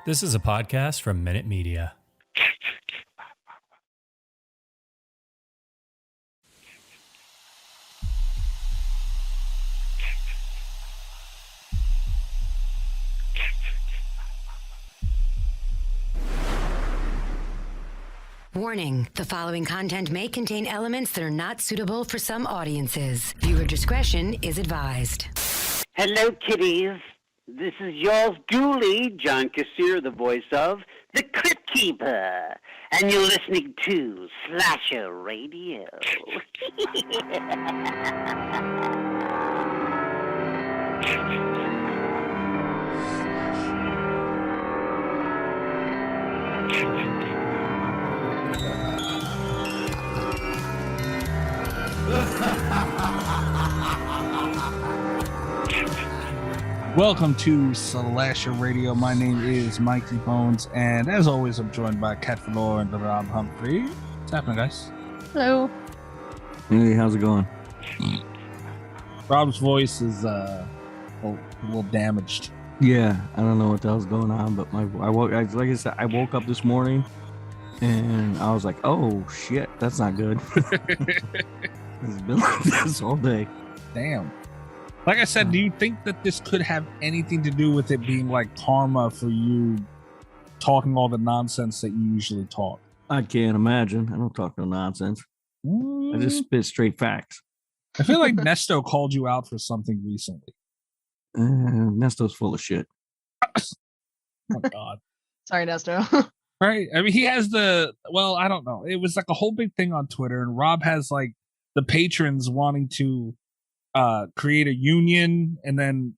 This is a podcast from Minute Media. Warning, the following content may contain elements that are not suitable for some audiences. Viewer discretion is advised. Hello, kiddies. This is yours duly, John Kassir, the voice of The Crypt Keeper. And you're listening to Slasher Radio. Welcome to Slasher Radio. My name is Mikey Bones, and as always, I'm joined by Kat Valor and Rob Humphrey. What's happening, guys? Hello. Hey, how's it going? Rob's voice is a little damaged. Yeah, I don't know what the hell's going on, but I woke up this morning and I was like, oh shit, that's not good. It's been like this all day. Damn. Like I said, do you think that this could have anything to do with it being like karma for you talking all the nonsense that you usually talk? I can't imagine. I don't talk no nonsense. I just spit straight facts. I feel like Nesto called you out for something recently. Nesto's full of shit. Oh my God. Sorry, Nesto. Right? I mean, he has I don't know. It was like a whole big thing on Twitter, and Rob has like the patrons wanting to create a union, and then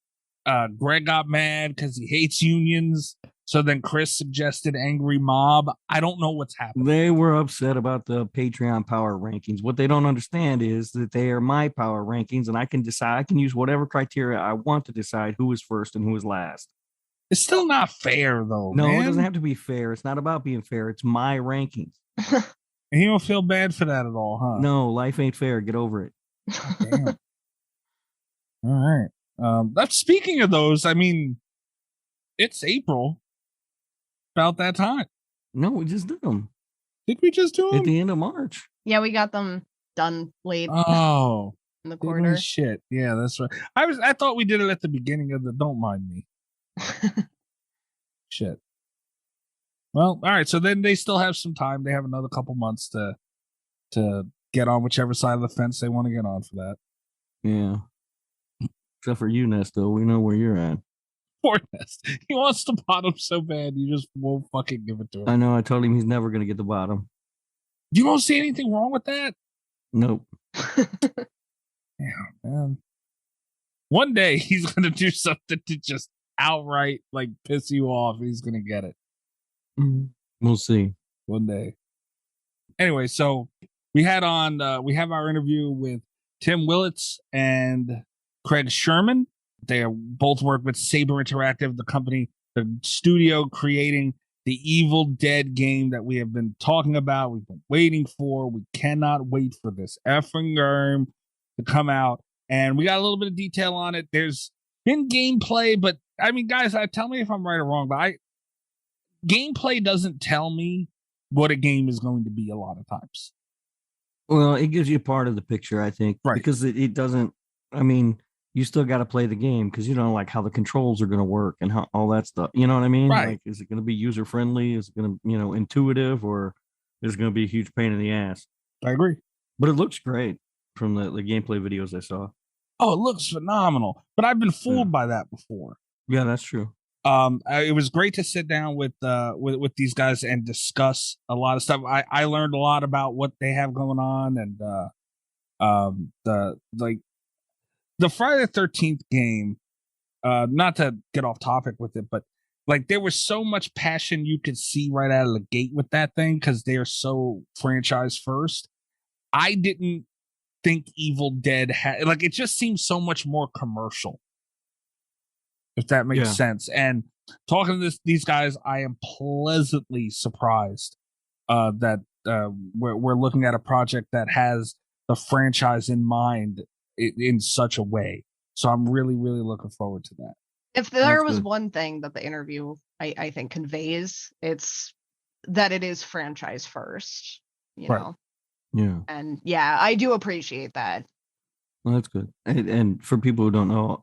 Greg got mad because he hates unions. So then Chris suggested Angry Mob. I don't know what's happening. They were upset about the Patreon power rankings. What they don't understand is that they are my power rankings, and I can decide. I can use whatever criteria I want to decide who is first and who is last. It's still not fair, though. No, man. It doesn't have to be fair. It's not about being fair. It's my rankings. And you don't feel bad for that at all, huh? No, life ain't fair. Get over it. Damn. All right. That's speaking of those. I mean, it's April. About that time. No, we just did them. Did we just do them? At the end of March. Yeah, we got them done late. Oh. In the quarter. Shit. Yeah, that's right. I thought we did it at the beginning of the Don't Mind Me. Shit. Well, all right. So then they still have some time. They have another couple months to get on whichever side of the fence they want to get on for that. Yeah. Except for you, Nesto. We know where you're at. Poor Nest. He wants the bottom so bad, you just won't fucking give it to him. I know. I told him he's never going to get the bottom. You don't see anything wrong with that? Nope. Yeah, man. One day he's going to do something to just outright like piss you off. He's going to get it. We'll see. One day. Anyway, so we have our interview with Tim Willits and Craig Sherman. They both work with SABER Interactive, the company, the studio creating the Evil Dead game that we have been talking about. We've been waiting for. We cannot wait for this effing game to come out. And we got a little bit of detail on it. There's been gameplay, but I mean, guys, tell me if I'm right or wrong, but gameplay doesn't tell me what a game is going to be a lot of times. Well, it gives you part of the picture, I think, right? Because it doesn't. I mean, you still got to play the game because you don't know like how the controls are going to work and how all that stuff. You know what I mean? Right. Like, is it going to be user friendly? Is it going to, intuitive, or is it going to be a huge pain in the ass? I agree. But it looks great from the gameplay videos I saw. Oh, it looks phenomenal. But I've been fooled by that before. Yeah, that's true. It was great to sit down with these guys and discuss a lot of stuff. I learned a lot about what they have going on, and the Friday the 13th game, not to get off topic with it, but like there was so much passion you could see right out of the gate with that thing because they're so franchise first. I didn't think Evil Dead had, like, it just seems so much more commercial, if that makes sense. And talking to these guys, I am pleasantly surprised that we're looking at a project that has the franchise in mind in such a way. So I'm really, really looking forward to that. If there was good. one thing that the interview I think conveys, it's that it is franchise first, you Right. know. Yeah. And yeah, I do appreciate that. Well, that's good. And for people who don't know,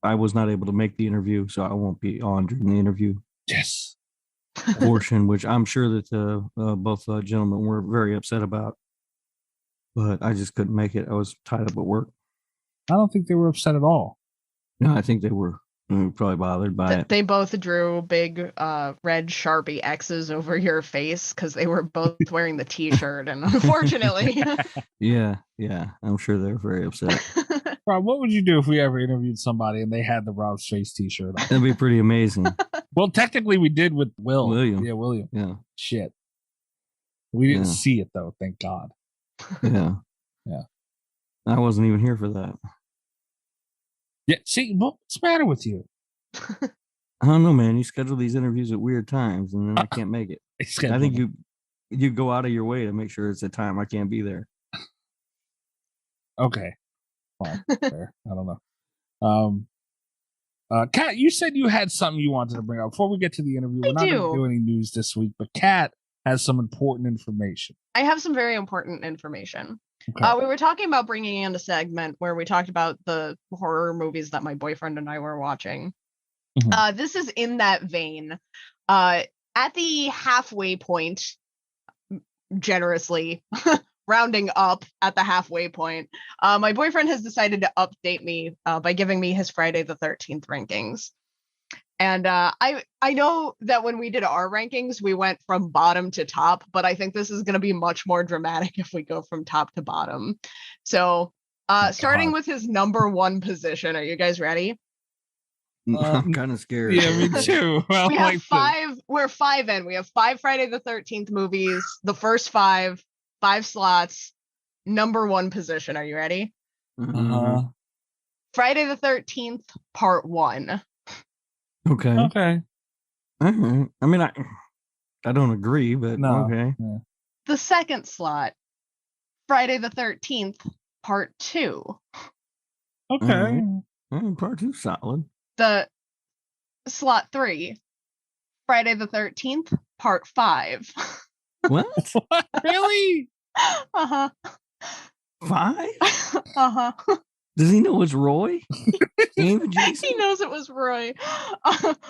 I was not able to make the interview, so I won't be on during the interview Yes. portion, which I'm sure that both gentlemen were very upset about. But I just couldn't make it. I was tied up at work. I don't think they were upset at all. No, I think they were probably bothered by it. They both drew big red Sharpie X's over your face because they were both wearing the T-shirt, and unfortunately, Yeah, I'm sure they're very upset. Rob, what would you do if we ever interviewed somebody and they had the Rob's Face T-shirt on? That'd be pretty amazing. Well, technically, we did with William. Yeah, William. Yeah, Shit. We didn't Yeah. see it though. Thank God. yeah, Yeah. I wasn't even here for that. Yeah. See, what's the matter with you? I don't know, man. You schedule these interviews at weird times, and then I can't make it. I think you go out of your way to make sure it's a time I can't be there. Okay. Fine. Fair. I don't know. Kat, you said you had something you wanted to bring up before we get to the interview. We're not going to do any news this week, but Kat has some important information. I have some very important information. Okay. We were talking about bringing in a segment where we talked about the horror movies that my boyfriend and I were watching. Mhm. This is in that vein. At the halfway point, generously rounding up at the halfway point, my boyfriend has decided to update me by giving me his Friday the 13th rankings. And I know that when we did our rankings, we went from bottom to top, but I think this is going to be much more dramatic if we go from top to bottom. So starting with his number one position, are you guys ready? I'm kind of scared. Yeah, me too. Well, We have five. We're 5 in. We have 5 Friday the 13th movies. The first 5 slots. Number one position. Are you ready? Uh-huh. Friday the 13th, part 1. Okay. Okay. All right. I mean, I don't agree, but No. okay. Yeah. The second slot, Friday the 13th, part 2. Okay. All right. Part 2 solid. The slot 3, Friday the 13th, part 5. What? What? Really? Uh-huh. 5? Uh-huh. Does he know it's Roy? Even Jason? He knows it was Roy.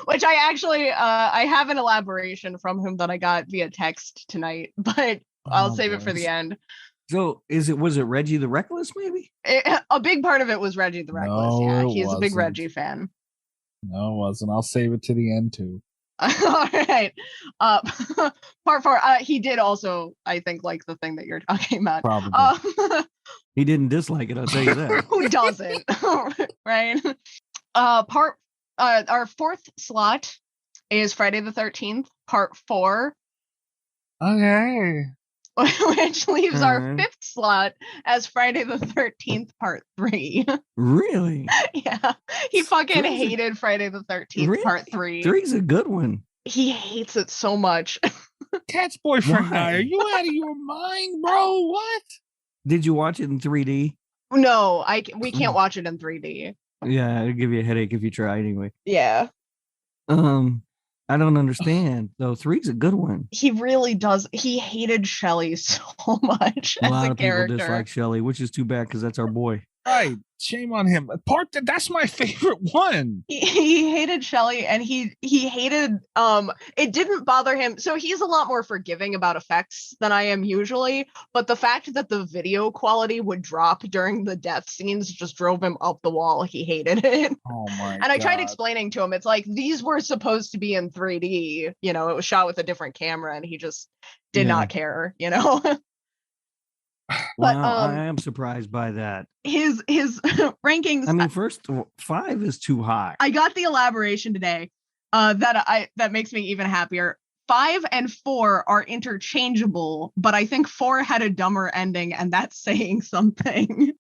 Which I actually I have an elaboration from him that I got via text tonight, but I'll save it for the end. So was it Reggie the Reckless, maybe? A big part of it was Reggie the Reckless. No, Yeah, it he's a big wasn't. Reggie fan. No, it wasn't. I'll save it to the end too. All right. Part 4. He did also, I think, like the thing that you're talking about. Probably. He didn't dislike it, I'll tell you that. Who doesn't? Right. Our fourth slot is Friday the 13th, part 4. Okay. Which leaves our Alright. 5th slot as Friday the 13th, part 3. Really? Yeah. He fucking Three's a- hated Friday the 13th, Really? part 3. 3's a good one. He hates it so much. Cat's boyfriend Why? guy. Are you out of your mind, bro? What? Did you watch it in 3D? No, we can't watch it in 3D. Yeah, it'll give you a headache if you try anyway. Yeah. I don't understand. Though 3's a good one. He really does. He hated Shelly so much A as lot a of people character. dislike Shelly, which is too bad because that's our boy. Right. Shame on him. That's my favorite one. He hated Shelly, and he hated it didn't bother him. So he's a lot more forgiving about effects than I am usually, but the fact that the video quality would drop during the death scenes just drove him up the wall. He hated it. Oh my And I tried God. explaining to him, it's like these were supposed to be in 3D, it was shot with a different camera, and he just did Yeah. not care, Wow, But, I am surprised by that. his rankings. I mean, first 5 is too high. I got the elaboration today that makes me even happier. 5 and 4 are interchangeable, but I think 4 had a dumber ending, and that's saying something.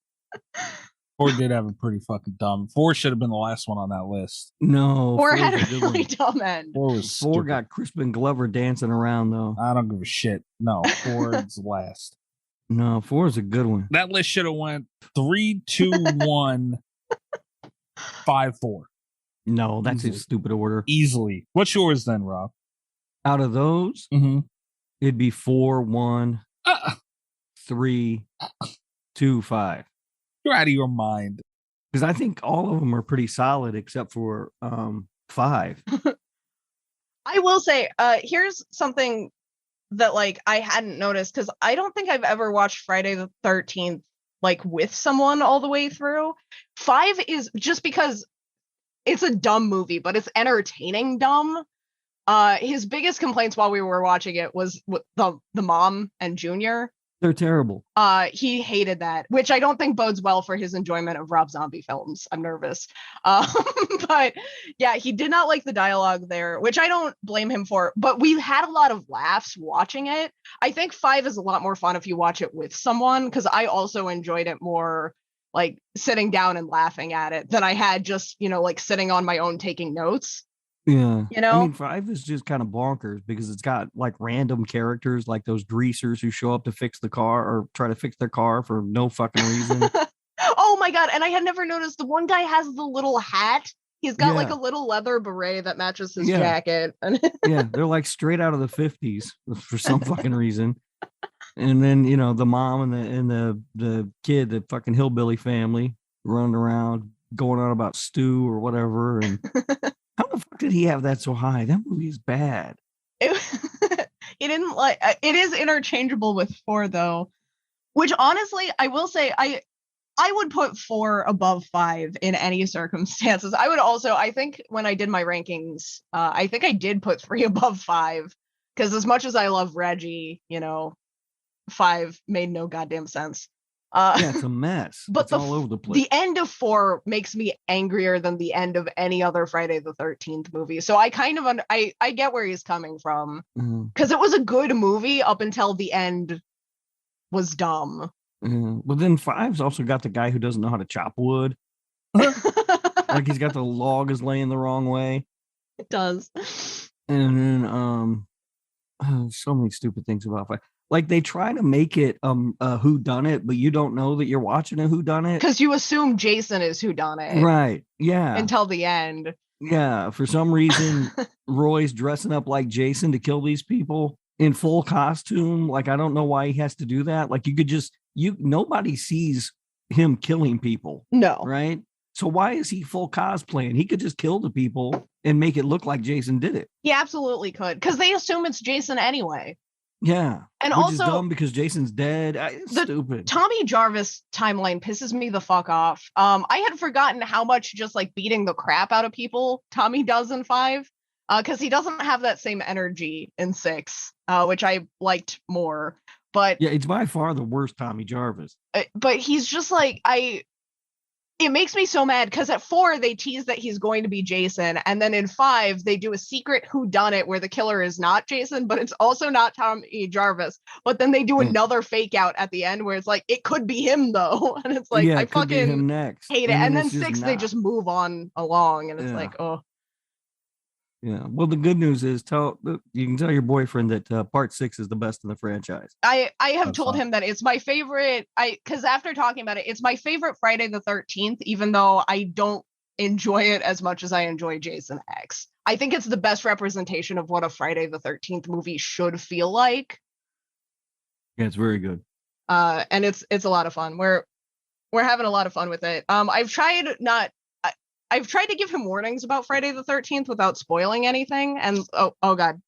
4 did have a pretty fucking dumb. 4 should have been the last one on that list. No, 4 4's had a a good really one. dumb end. 4 was 4 stupid. got Crispin Glover dancing around though. I don't give a shit. No, 4 is last. No, 4 is a good one. That list should have went 3, 2, 1, 5, 4. No, that's Easily. a stupid order. Easily. What's yours then, Rob? Out of those, it'd be 4, 1, 3, 2, 5. You're out of your mind. Because I think all of them are pretty solid except for 5. I will say, here's something that like I hadn't noticed, because I don't think I've ever watched Friday the 13th like with someone all the way through. 5 is just because it's a dumb movie, but it's entertaining dumb. His biggest complaints while we were watching it was with the mom and Junior. They're terrible. He hated that, which I don't think bodes well for his enjoyment of Rob Zombie films. I'm nervous. But yeah, he did not like the dialogue there, which I don't blame him for, but we've had a lot of laughs watching it. I think 5 is a lot more fun if you watch it with someone, because I also enjoyed it more like sitting down and laughing at it than I had just, like sitting on my own taking notes. Yeah. I mean, 5 is just kind of bonkers because it's got like random characters like those greasers who show up to fix the car or try to fix their car for no fucking reason. Oh my God. And I had never noticed the one guy has the little hat. He's got like a little leather beret that matches his jacket. Yeah, they're like straight out of the 50s for some fucking reason. And then, the mom and the kid, the fucking hillbilly family running around going on about stew or whatever. And how the fuck did he have that so high? That movie is bad. He didn't like it. Is interchangeable with 4 though, which honestly I will say I would put 4 above 5 in any circumstances. I would also, I think when I did my rankings, I think I did put 3 above 5, because as much as I love Reggie, 5 made no goddamn sense. Yeah, it's a mess. But it's all over the place. The end of 4 makes me angrier than the end of any other Friday the 13th movie. So I kind of I get where he's coming from, because it was a good movie up until the end was dumb. But then 5's also got the guy who doesn't know how to chop wood. Like he's got the log is laying the wrong way. It does. And then so many stupid things about 5. Like they try to make it a whodunit, but you don't know that you're watching a whodunit. Because you assume Jason is whodunit. Right. Yeah. Until the end. Yeah. For some reason, Roy's dressing up like Jason to kill these people in full costume. Like, I don't know why he has to do that. Like you could just, nobody sees him killing people. No. Right. So why is he full cosplaying? He could just kill the people and make it look like Jason did it. He absolutely could. Because they assume it's Jason anyway. Yeah. And which also is dumb because Jason's dead. It's stupid. Tommy Jarvis timeline pisses me the fuck off. I had forgotten how much just like beating the crap out of people Tommy does in 5. Because he doesn't have that same energy in 6, which I liked more. But yeah, it's by far the worst Tommy Jarvis. But he's just like, it makes me so mad because at 4 they tease that he's going to be Jason, and then in 5 they do a secret whodunit where the killer is not Jason, but it's also not Tommy Jarvis. But then they do another fake out at the end where it's like it could be him though, and it's like I fucking him next. hate it. And then 6 they just move on along, and it's like Yeah. Well, the good news is you can tell your boyfriend that part 6 is the best in the franchise. I have told him that it's my favorite. Because after talking about it, it's my favorite Friday the 13th, even though I don't enjoy it as much as I enjoy Jason X. I think it's the best representation of what a Friday the 13th movie should feel like. Yeah, it's very good. And it's a lot of fun. We're having a lot of fun with it. I've tried to give him warnings about Friday the 13th without spoiling anything. And oh God,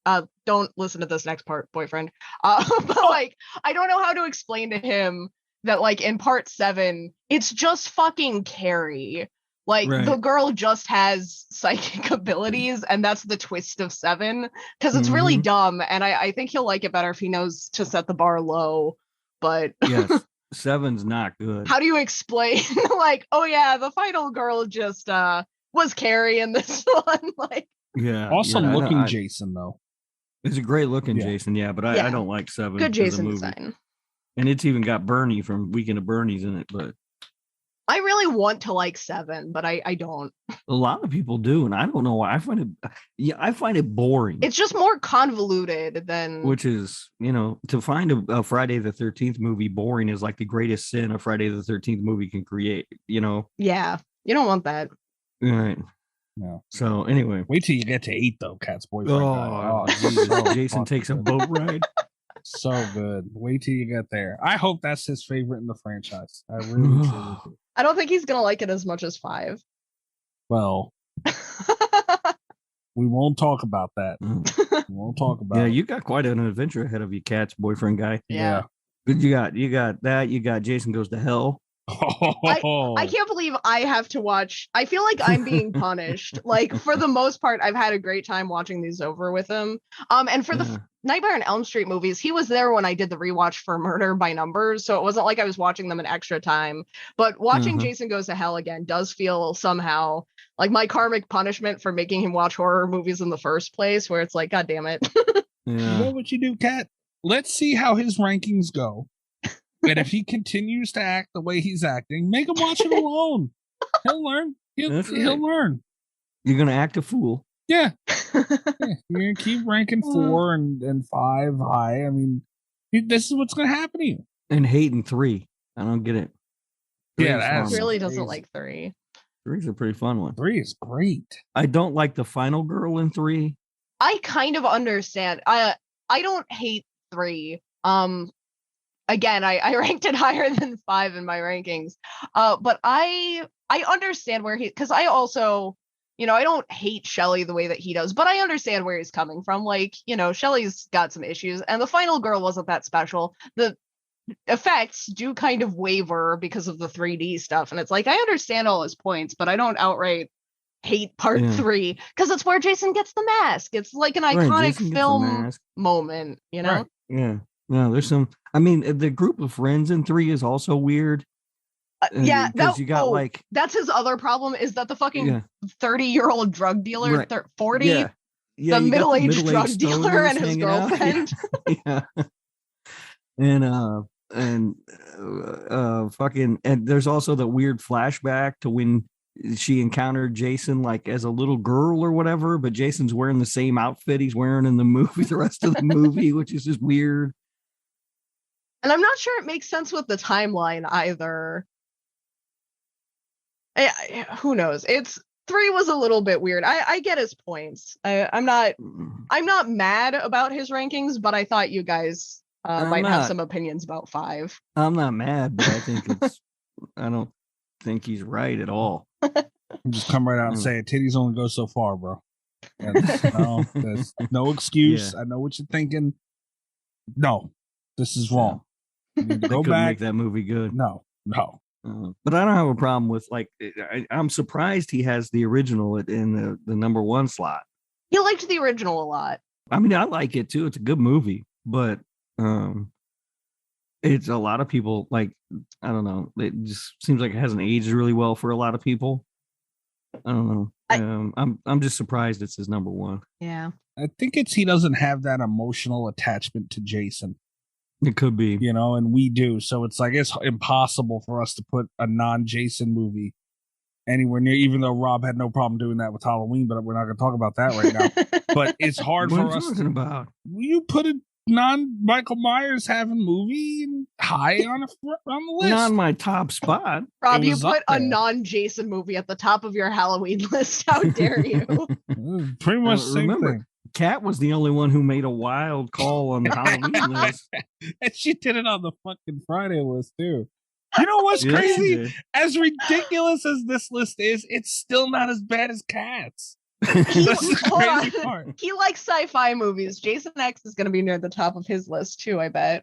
don't listen to this next part, boyfriend. But like, I don't know how to explain to him that like in part 7, it's just fucking Carrie. Like the girl just has psychic abilities, and that's the twist of 7. Because it's really dumb, and I think he'll like it better if he knows to set the bar low. But yes. 7's not good. How do you explain like, oh yeah, the final girl just was Carrie in this one? Like, yeah. Awesome looking Jason though. It's a great looking Jason, but I don't like 7. Good Jason design. And it's even got Bernie from Weekend of Bernie's in it, but I really want to like 7, but I don't. A lot of people do, and I don't know why. I find it boring. It's just more convoluted than. Which is, to find a Friday the 13th movie boring is like the greatest sin a Friday the 13th movie can create. Yeah, you don't want that. Right. Yeah. So anyway, wait till you get to 8 though, Cat's boyfriend. oh, Jesus. So Jason takes a boat ride. So good. Wait till you get there. I hope that's his favorite in the franchise. I really truly do. I don't think he's gonna like it as much as 5. Well, we won't talk about that. We won't talk about Yeah, it. you got quite an adventure ahead of you, Cat's boyfriend guy. Yeah. Good, you got that. You got Jason Goes to Hell. I can't believe I have to watch. I feel like I'm being punished. Like, for the most part, I've had a great time watching these over with him. And for the Nightmare on Elm Street movies, he was there when I did the rewatch for Murder by Numbers, so it wasn't like I was watching them an extra time. But watching Jason Goes to Hell again does feel somehow like my karmic punishment for making him watch horror movies in the first place, where it's like, God damn it. You know what you do, Cat? Let's see how his rankings go. And if he continues to act the way he's acting, make him watch it alone. He'll learn. He'll learn. You're gonna act a fool. Yeah. You're gonna keep ranking 4 and 5 high. I mean, this is what's gonna happen to you. And hating 3. I don't get it. Yeah, He really doesn't like 3. 3's a pretty fun one. 3 is great. I don't like the final girl in 3. I kind of understand. I don't hate 3. Again, I ranked it higher than 5 in my rankings. But I understand where because I also, I don't hate Shelley the way that he does, but I understand where he's coming from. Like, Shelley's got some issues, and the final girl wasn't that special. The effects do kind of waver because of the 3D stuff, and it's like, I understand all his points, but I don't outright hate part 3 because it's where Jason gets the mask. It's like an iconic film moment, Right. Yeah. Yeah, there's some. I mean, the group of friends in 3 is also weird. Because you got that's his other problem is that the fucking 30-year-old drug dealer, 40, the middle-aged drug dealer and his girlfriend. And fucking, and there's also the weird flashback to when she encountered Jason like as a little girl or whatever, but Jason's wearing the same outfit he's wearing in the movie, the rest of the movie, which is just weird. And I'm not sure it makes sense with the timeline either. Who knows? 3 was a little bit weird. I get his points. I'm not mad about his rankings, but I thought you guys might have some opinions about 5. I'm not mad, but I think I don't think he's right at all. Just come right out and say it. Titties only go so far, bro. There's no excuse. I know what you're thinking. No, this is wrong. You need to go back. Make that movie good. No. But I don't have a problem with I'm surprised he has the original in the number 1 slot. He liked the original a lot. I mean, I like it too. It's a good movie, but it's a lot of people I don't know. It just seems like it hasn't aged really well for a lot of people. I don't know. I'm just surprised it's his number 1. Yeah. I think he doesn't have that emotional attachment to Jason. It could be, and we do. So it's like it's impossible for us to put a non-Jason movie anywhere near, even though Rob had no problem doing that with Halloween, but we're not going to talk about that right now. But it's hard for us to about. You put a non-Michael Myers having movie high on the list. Not on my top spot. Rob, you put a non-Jason movie at the top of your Halloween list. How dare you? Pretty much the same thing. Kat was the only one who made a wild call on the Halloween list. And she did it on the fucking Friday list, too. You know what's crazy? As ridiculous as this list is, it's still not as bad as Kat's. That's the crazy part. He likes sci-fi movies. Jason X is going to be near the top of his list, too, I bet.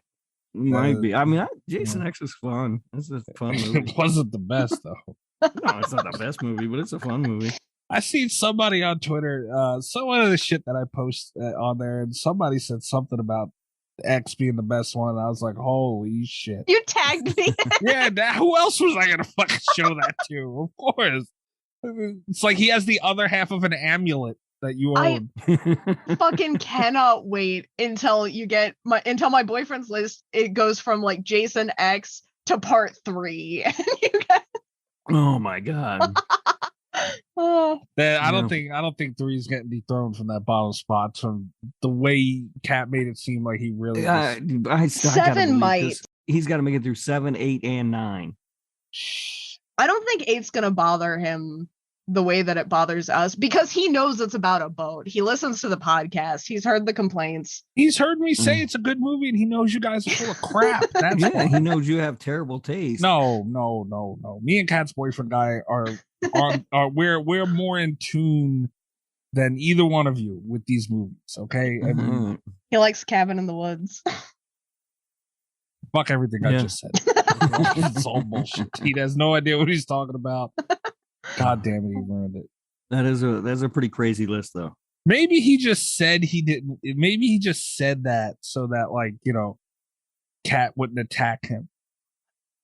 Might be. I mean, Jason X is fun. It's a fun movie. It wasn't the best, though. No, it's not the best movie, but it's a fun movie. I seen somebody on Twitter, some of the shit that I post on there, and somebody said something about X being the best one. And I was like, holy shit. You tagged me. Yeah, who else was I going to fucking show that to? Of course. It's like he has the other half of an amulet that you own. I fucking cannot wait until my boyfriend's list, it goes from like Jason X to part 3. Oh my God. I don't think 3 is getting dethroned from that bottom spot from the way Kat made it seem like he really I 7 might. He's got to make it through 7, 8, and 9. I don't think 8's gonna bother him the way that it bothers us, because he knows it's about a boat. He listens to the podcast. He's heard the complaints. He's heard me say it's a good movie, and he knows you guys are full of crap. That's why. He knows you have terrible taste. No. Me and Kat's boyfriend guy are we're more in tune than either one of you with these movies. Okay, I mean, He likes Cabin in the Woods. fuck everything I just said. It's all bullshit. He has no idea what he's talking about. God damn it, he ruined it. That's a pretty crazy list, though. Maybe he just said he didn't. Maybe he just said that so that, like, you know, Kat wouldn't attack him.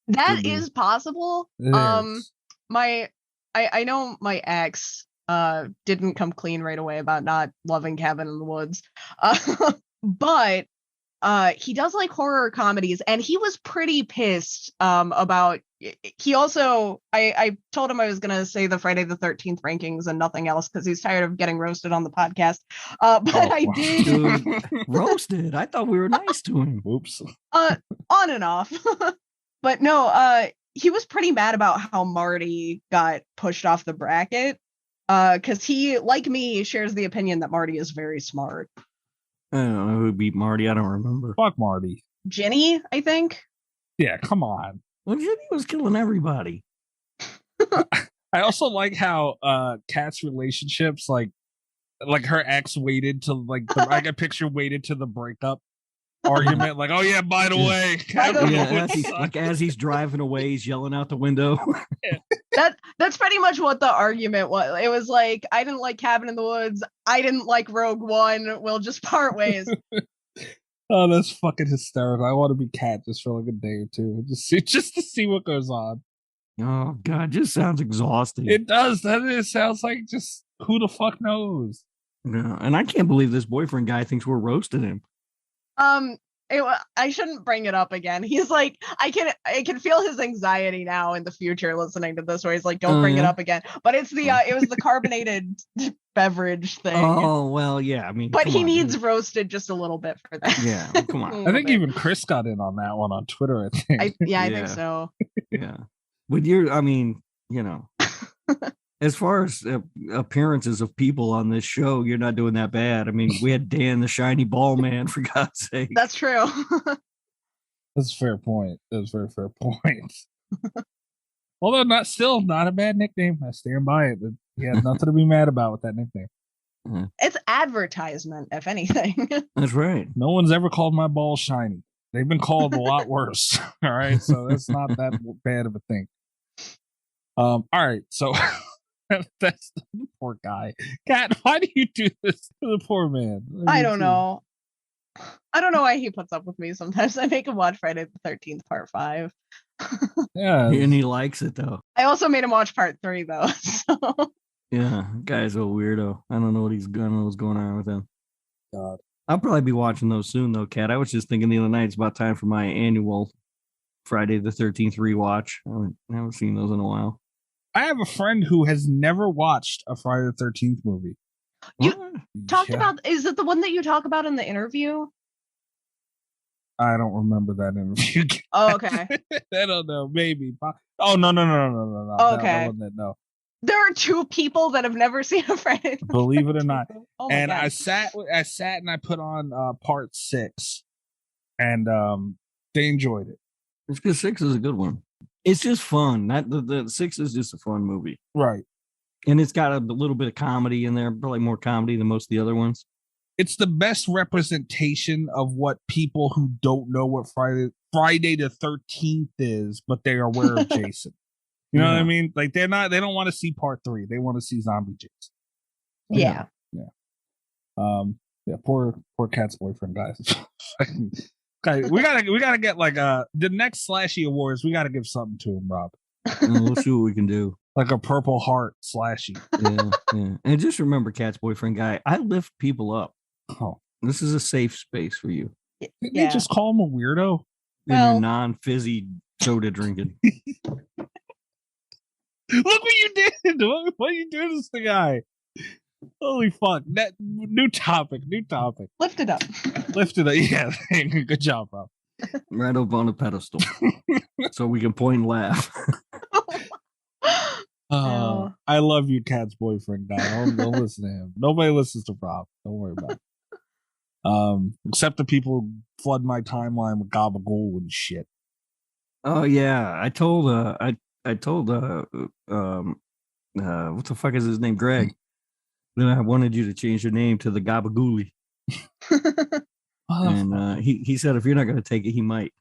That is possible. I know my ex didn't come clean right away about not loving Cabin in the Woods, but he does like horror comedies, and he was pretty pissed about. He also, I told him I was gonna say the Friday the 13th rankings and nothing else because he's tired of getting roasted on the podcast. I did. Dude, roasted. I thought we were nice to him. Oops. On and off. But no, he was pretty mad about how Marty got pushed off the bracket. Because he, like me, shares the opinion that Marty is very smart. I don't know who beat Marty. I don't remember. Fuck Marty. Jenny, I think. Yeah, come on. Well, Jenny was killing everybody. I also like how Kat's relationships, like her ex waited to I got picture waited to the breakup argument. Like, oh yeah, by the way, as he's driving away, he's yelling out the window. That's pretty much what the argument was. It was like, I didn't like Cabin in the Woods. I didn't like Rogue One. We'll just part ways. Oh, that's fucking hysterical. I want to be Kat just for like a day or two, just to see what goes on. Oh God, just sounds exhausting. It does. It sounds like just who the fuck knows. Yeah, and I can't believe this boyfriend guy thinks we're roasting him. I shouldn't bring it up again. He's like, I can feel his anxiety now in the future listening to this, where he's like, don't bring it up again. But it's it was the carbonated beverage thing. Oh well, yeah. I mean, but he needs roasted just a little bit for that. Yeah, come on. I think even Chris got in on that one on Twitter. I think. I think so. Yeah, but as far as appearances of people on this show, you're not doing that bad. I mean, we had Dan the Shiny Ball Man, for God's sake. That's true. That's a fair point. That's a very fair point. Although not a bad nickname. I stand by it. He had nothing to be mad about with that nickname. Mm-hmm. It's advertisement, if anything. That's right. No one's ever called my ball shiny. They've been called a lot worse. All right, so that's not that bad of a thing. All right, so. That's the poor guy. Kat, why do you do this to the poor man? I don't know. I don't know why he puts up with me sometimes. I make him watch Friday the 13th Part 5. Yeah. And he likes it, though. I also made him watch Part 3, though. So. Yeah, guy's a weirdo. I don't know what's going on with him. God. I'll probably be watching those soon, though, Kat. I was just thinking the other night, it's about time for my annual Friday the 13th rewatch. I haven't seen those in a while. I have a friend who has never watched a Friday the 13th movie. You talked about, is it the one that you talk about in the interview? I don't remember that interview. Oh, okay. I don't know. Maybe. Oh, no. Okay. No. There are two people that have never seen a Friday. Believe it or not. Oh and God. I sat and I put on part 6, and they enjoyed it. It's because 6 is a good one. It's just fun. The 6 is just a fun movie. Right. And it's got a little bit of comedy in there, probably more comedy than most of the other ones. It's the best representation of what people who don't know what Friday the 13th is, but they are aware of Jason. You know what I mean? Like they don't want to see part 3. They want to see zombie Jason. Yeah. Yeah. Poor Kat's boyfriend, guys. Okay, we gotta get like the next Slashy Awards. We gotta give something to him, Rob. We'll see what we can do. Like a Purple Heart Slashy. Yeah. And just remember, Kat's boyfriend guy, I lift people up. Oh, this is a safe space for you. didn't you just call him a weirdo? In your non-fizzy soda drinking. Look what you did! What are you doing to this guy? Holy fuck! That new topic. Lift it up. Yeah, good job, bro. Right up on a pedestal, so we can point and laugh. Oh. I love you, Cat's boyfriend guy. Don't listen to him. Nobody listens to Rob. Don't worry about it. Except the people who flood my timeline with gabagool and shit. Oh yeah, I told what the fuck is his name, Greg? Then I wanted you to change your name to the Gabagooli, and he said if you're not going to take it, he might.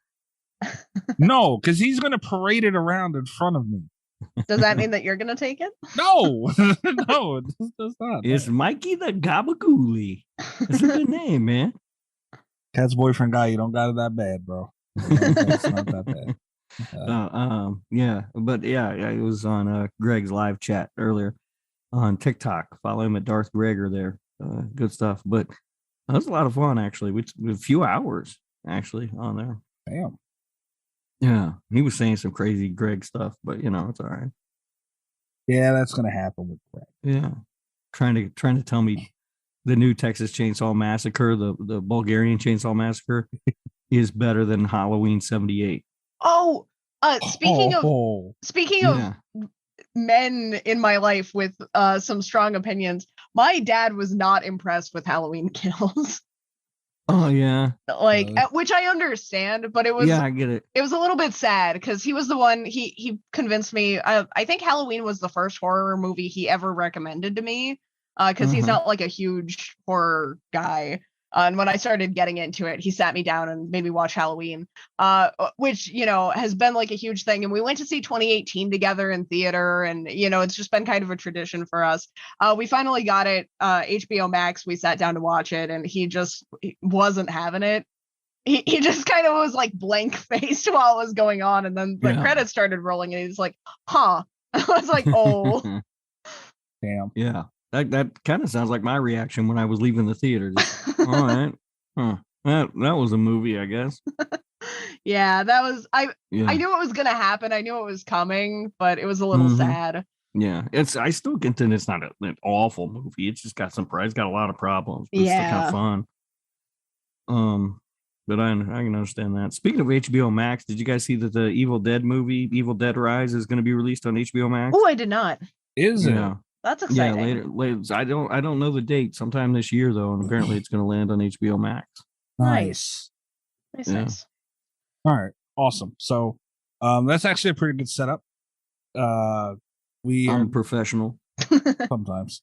No, because he's going to parade it around in front of me. Does that mean that you're going to take it? No, no, it does not. It's Mikey the Gabagooli. It's a good name, man. Cat's boyfriend guy, you don't got it that bad, bro. It's not that bad. Yeah, but yeah, it was on Greg's live chat earlier on TikTok. Follow him at Darth Gregor there. Good stuff. But that was a lot of fun, actually. With a few hours actually on there. Damn. Yeah, he was saying some crazy Greg stuff, but it's all right. Yeah, that's gonna happen with Greg. Yeah, trying to tell me the new Texas Chainsaw Massacre, the Bulgarian Chainsaw Massacre, is better than Halloween '78. Oh, speaking of men in my life with some strong opinions, my dad was not impressed with Halloween Kills. Oh yeah, which I understand, but it was I get it. It was a little bit sad because he was the one he convinced me. I think Halloween was the first horror movie he ever recommended to me because he's not like a huge horror guy. And when I started getting into it, he sat me down and made me watch Halloween, which, has been like a huge thing. And we went to see 2018 together in theater. And, it's just been kind of a tradition for us. We finally got it, HBO Max. We sat down to watch it and he wasn't having it. He just kind of was like blank faced while it was going on. And then the credits started rolling and he's like, huh. I was like, oh. Damn. Yeah. That kind of sounds like my reaction when I was leaving the theater. Just, all right. Huh. That was a movie, I guess. Yeah, that was I knew it was gonna happen. I knew it was coming, but it was a little sad. Yeah. I still contend it's not an awful movie. It's just got it's got a lot of problems, but it's still kind of fun. But I can understand that. Speaking of HBO Max, did you guys see that the Evil Dead movie, Evil Dead Rise, is going to be released on HBO Max? Oh, I did not. Is it? That's exciting. Yeah, later. I don't know the date. Sometime this year, though, and apparently it's going to land on HBO Max. Nice. All right, awesome. So, that's actually a pretty good setup. I'm professional. Sometimes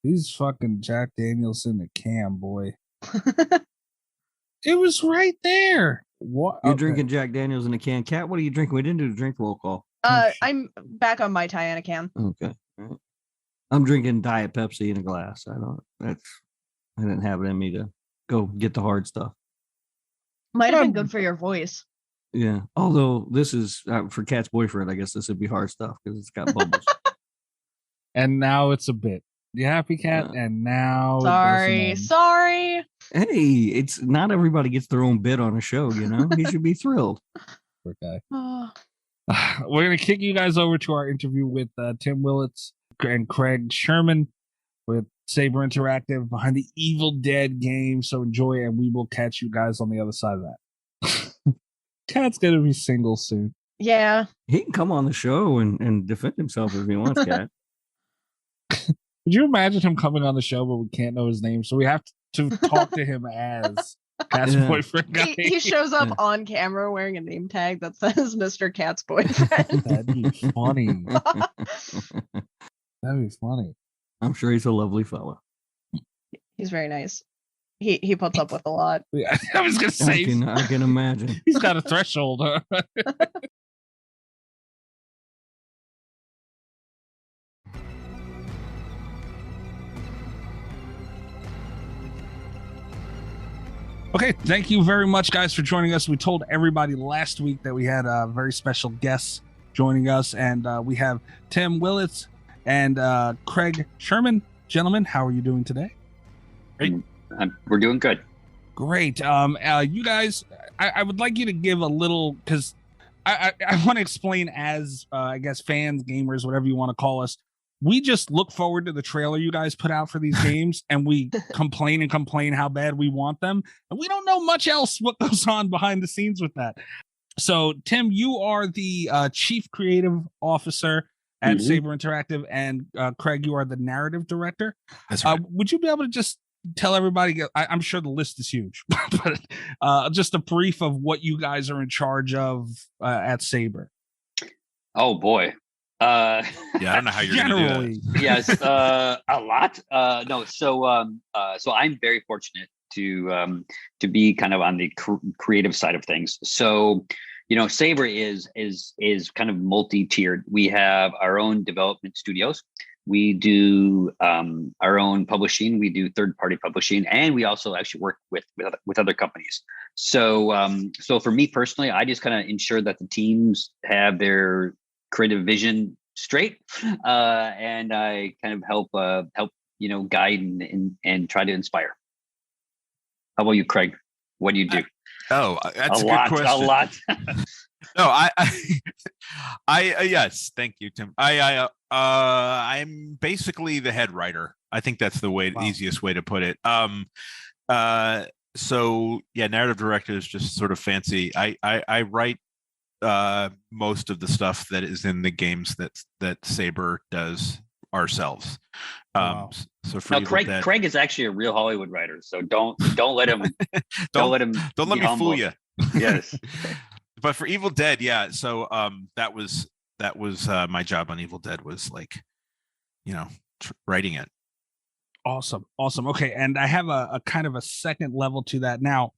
these fucking Jack Daniels in the can, boy. It was right there. What? You're drinking Jack Daniels in a can. Cat, what are you drinking? We didn't do the drink roll call. I'm back on my tie in a can. Okay. All right. I'm drinking Diet Pepsi in a glass. I didn't have it in me to go get the hard stuff. Might have been good for your voice. Yeah. Although this is for Cat's boyfriend, I guess this would be hard stuff because it's got bubbles. And now it's a bit. You happy, Cat? And now sorry. Hey, it's not everybody gets their own bit on a show, He should be thrilled. Okay. We're gonna kick you guys over to our interview with Tim Willits and Craig Sherman with SABER Interactive behind the Evil Dead game. So enjoy, and we will catch you guys on the other side of that. Cat's gonna be single soon. Yeah. He can come on the show and defend himself if he wants, Cat. Could you imagine him coming on the show, but we can't know his name, so we have to talk to him as Cat's boyfriend guy? He shows up on camera wearing a name tag that says Mr. Cat's boyfriend. That'd be funny. That'd be funny. I'm sure he's a lovely fella. He's very nice. He puts up with a lot. Yeah, I was gonna say I can imagine. He's got a threshold, huh? Okay, thank you very much, guys, for joining us. We told everybody last week that we had very special guests joining us, and we have Tim Willits and Craig Sherman. Gentlemen, how are you doing today? Great. We're doing good. Great. You guys, I would like you to give a little, because I want to explain as, I guess, fans, gamers, whatever you want to call us. We just look forward to the trailer you guys put out for these games, and we complain how bad we want them. And we don't know much else what goes on behind the scenes with that. So, Tim, you are the chief creative officer at Mhm. SABER Interactive, and Craig, you are the narrative director. That's right. Would you be able to just tell everybody? I'm sure the list is huge, but just a brief of what you guys are in charge of at SABER. Oh boy. Yeah, I don't know how you're going to do Generally, that. Yes, a lot. No, so I'm very fortunate to be kind of on the creative side of things. So, SABER is kind of multi-tiered. We have our own development studios. We do our own publishing. We do third-party publishing, and we also actually work with other companies. So, so for me personally, I just kind of ensure that the teams have their creative vision straight, and I kind of help guide and try to inspire. How about you, Craig? What do you do? Oh, that's a good question. A lot. No, I yes, thank you, Tim. I'm basically the head writer. I think that's the easiest way to put it. So yeah, narrative director is just sort of fancy. I write most of the stuff that is in the games that SABER does ourselves. So for Craig is actually a real Hollywood writer, so don't let him don't let me fool you. Yes. But for Evil Dead, yeah. So that was my job on Evil Dead, was like, writing it. Awesome. Okay, and I have a kind of a second level to that now.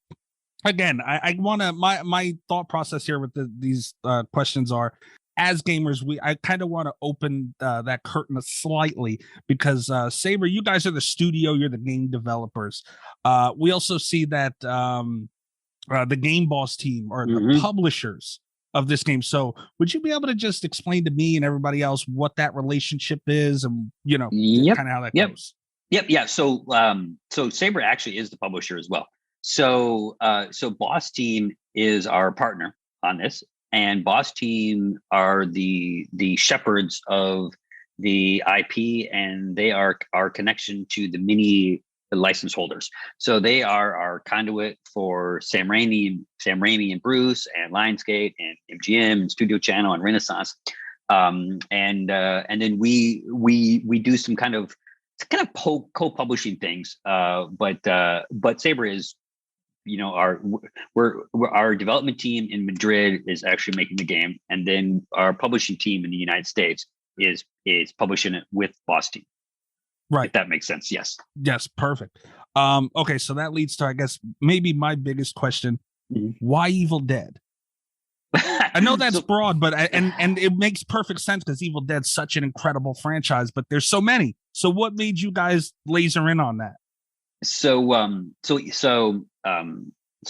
Again, I want to my thought process here with these questions are, as gamers, I kind of want to open that curtain slightly, because SABER, you guys are the studio, you're the game developers. We also see that the Game Boss team are the publishers of this game. So would you be able to just explain to me and everybody else what that relationship is, and kind of how that goes? Yep. Yeah. So SABER actually is the publisher as well. So Boss Team is our partner on this, and Boss Team are the shepherds of the IP, and they are our connection to the mini license holders. So they are our conduit for Sam Raimi and Bruce and Lionsgate and MGM and Studio Channel and Renaissance. And then we do some kind of co-publishing things. But SABER is, our development team in Madrid is actually making the game, and then our publishing team in the United States is publishing it with Boss Team. Right. If that makes sense. Yes. Yes. Perfect. Okay. So that leads to, I guess, maybe my biggest question. Why Evil Dead? I know that's broad, but and it makes perfect sense, because Evil Dead's such an incredible franchise, but there's so many. So what made you guys laser in on that? So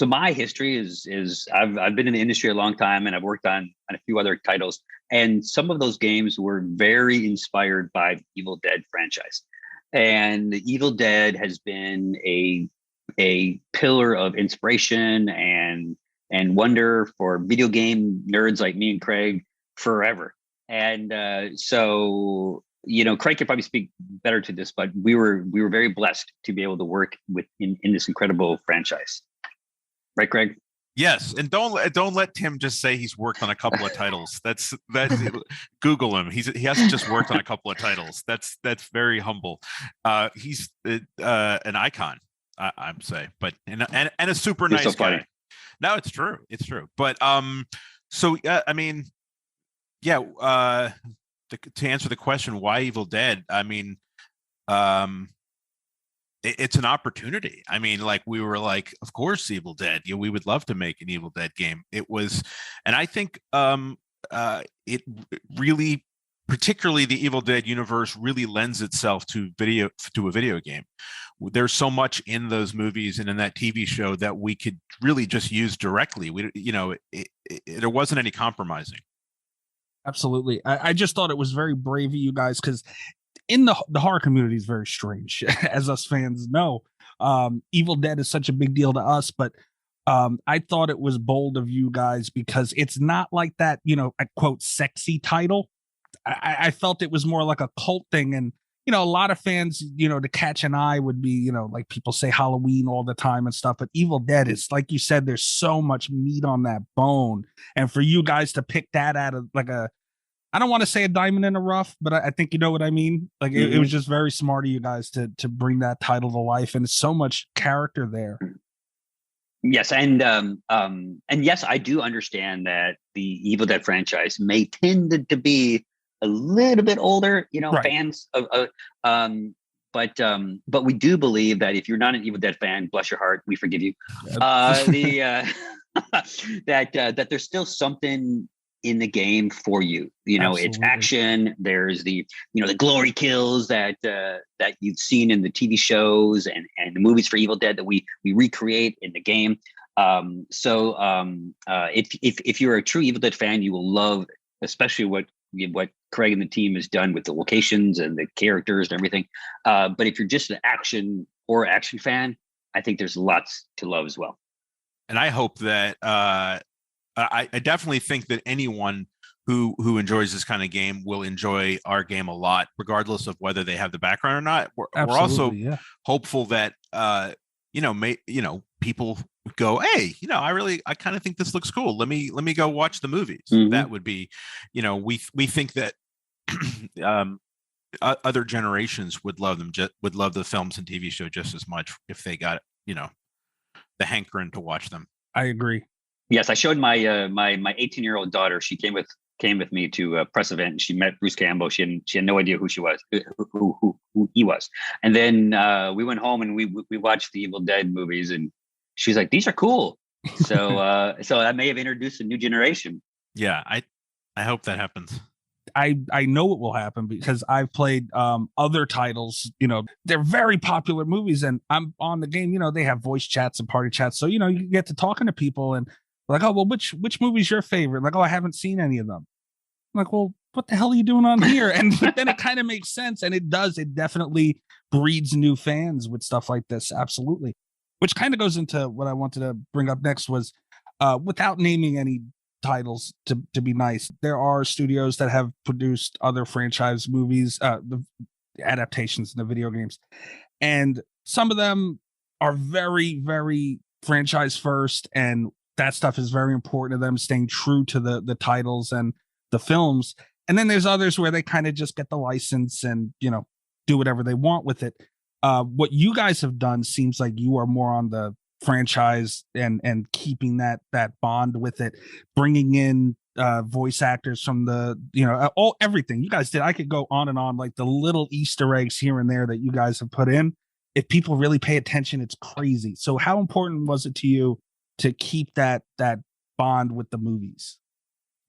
my history is I've been in the industry a long time, and I've worked on a few other titles, and some of those games were very inspired by the Evil Dead franchise. And the Evil Dead has been a pillar of inspiration and wonder for video game nerds like me and Craig forever. And Craig could probably speak better to this, but we were very blessed to be able to work in this incredible franchise. Right, Craig? Yes, and don't let Tim just say he's worked on a couple of titles. That's Google him. He hasn't just worked on a couple of titles. That's very humble. He's an icon, I'm saying, but and a super nice guy. No, it's true. It's true. But so I mean, yeah. To answer the question, why Evil Dead? I mean, it's an opportunity. I mean, like, we were like, of course, Evil Dead. We would love to make an Evil Dead game. It was, and I think it really, particularly the Evil Dead universe, really lends itself to a video game. There's so much in those movies and in that TV show that we could really just use directly. There wasn't any compromising. Absolutely. I just thought it was very brave of you guys, because in the horror community is very strange, as us fans know. Evil Dead is such a big deal to us, but I thought it was bold of you guys, because it's not like that, a quote sexy title. I felt it was more like a cult thing, and a lot of fans, to catch an eye would be, like people say Halloween all the time and stuff, but Evil Dead is, like you said, there's so much meat on that bone, and for you guys to pick that out of like I don't want to say a diamond in the rough, but I think you know what I mean. Like it was just very smart of you guys to bring that title to life, and it's so much character there. Yes, and yes, I do understand that the Evil Dead franchise may tend to be a little bit older, Right. fans of, but we do believe that if you're not an Evil Dead fan, bless your heart, we forgive you. That there's still something in the game for you. It's Absolutely. action. There's the glory kills that you've seen in the TV shows and the movies for Evil Dead that we recreate in the game. If you're a true Evil Dead fan, you will love, especially what Craig and the team has done with the locations and the characters and everything. But if you're just an action fan, I think there's lots to love as well. And I hope that I definitely think that anyone who enjoys this kind of game will enjoy our game a lot, regardless of whether they have the background or not. We're also hopeful that people go, hey, I kind of think this looks cool. Let me go watch the movies. That would be, we think that other generations would love them, would love the films and TV show just as much if they got the hankering to watch them. I agree. Yes, I showed my 18-year-old daughter. She came with me to a press event, and she met Bruce Campbell. She had no idea who he was. And then we went home and we watched the Evil Dead movies, and she's like, "These are cool." So so that may have introduced a new generation. Yeah, I hope that happens. I know it will happen because I've played other titles. They're very popular movies, and I'm on the game. They have voice chats and party chats, so you get to talking to people and like, oh well, which movie's your favorite? Like, oh, I haven't seen any of them. I'm like, well, what the hell are you doing on here? And then it kind of makes sense, and it does. It definitely breeds new fans with stuff like this. Absolutely, which kind of goes into what I wanted to bring up next was, without naming any titles to be nice, there are studios that have produced other franchise movies, the adaptations in the video games, and some of them are very, very franchise first, and that stuff is very important to them, staying true to the titles and the films. And then there's others where they kind of just get the license and do whatever they want with it. What you guys have done seems like you are more on the franchise and keeping that bond with it, bringing in voice actors from the everything you guys did. I could go on and on, like the little Easter eggs here and there that you guys have put in. If people really pay attention, it's crazy. So how important was it to you to keep that bond with the movies?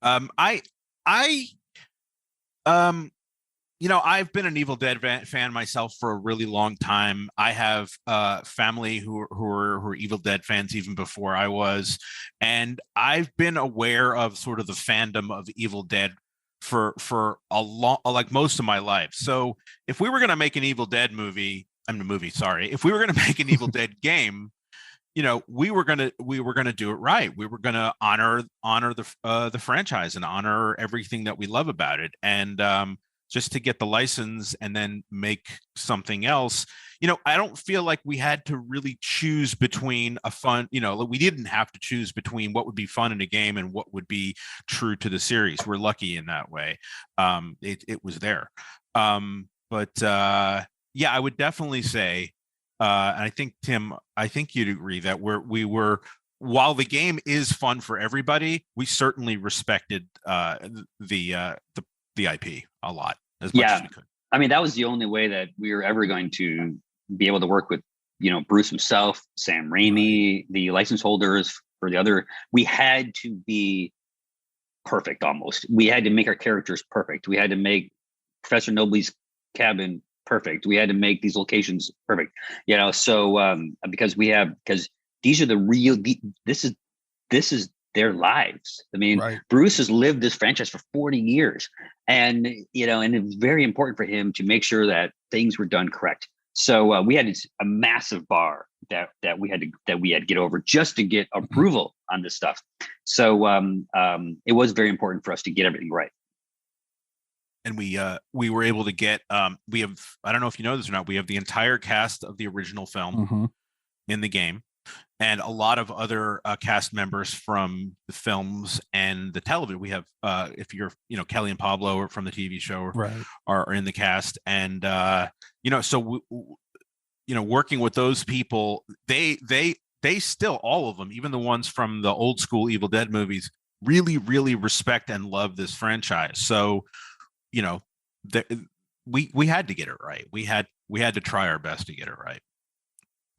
I've been an Evil Dead fan myself for a really long time. I have family who are Evil Dead fans even before I was, and I've been aware of sort of the fandom of Evil Dead for a long, like most of my life. So if we were going to make an Evil Dead movie, if we were going to make an Evil Dead game, we were gonna do it right. We were gonna honor the franchise and honor everything that we love about it. And just to get the license and then make something else, I don't feel like we had to really choose between a fun, we didn't have to choose between what would be fun in a game and what would be true to the series. We're lucky in that way. It was there. Yeah, I would definitely say, and I think Tim, you'd agree that we were, while the game is fun for everybody, we certainly respected the IP a lot, as much as we could. I mean, that was the only way that we were ever going to be able to work with, Bruce himself, Sam Raimi, the license holders for the other. We had to be perfect almost. We had to make our characters perfect. We had to make Professor Nobly's cabin perfect. We had to make these locations perfect. So because these are the real, this is their lives. I mean, Bruce has lived this franchise for 40 years, and and it was very important for him to make sure that things were done correct. So we had a massive bar that we had to get over just to get approval on this stuff. So it was very important for us to get everything right. And we were able to get we have, I don't know if you know this or not, we have the entire cast of the original film in the game. and a lot of other cast members from the films and the television. We have, if you're, Kelly and Pablo from the TV show are in the cast, and so working with those people, they still, all of them, even the ones from the old school Evil Dead movies, really, really respect and love this franchise. So, we had to get it right. We had to try our best to get it right.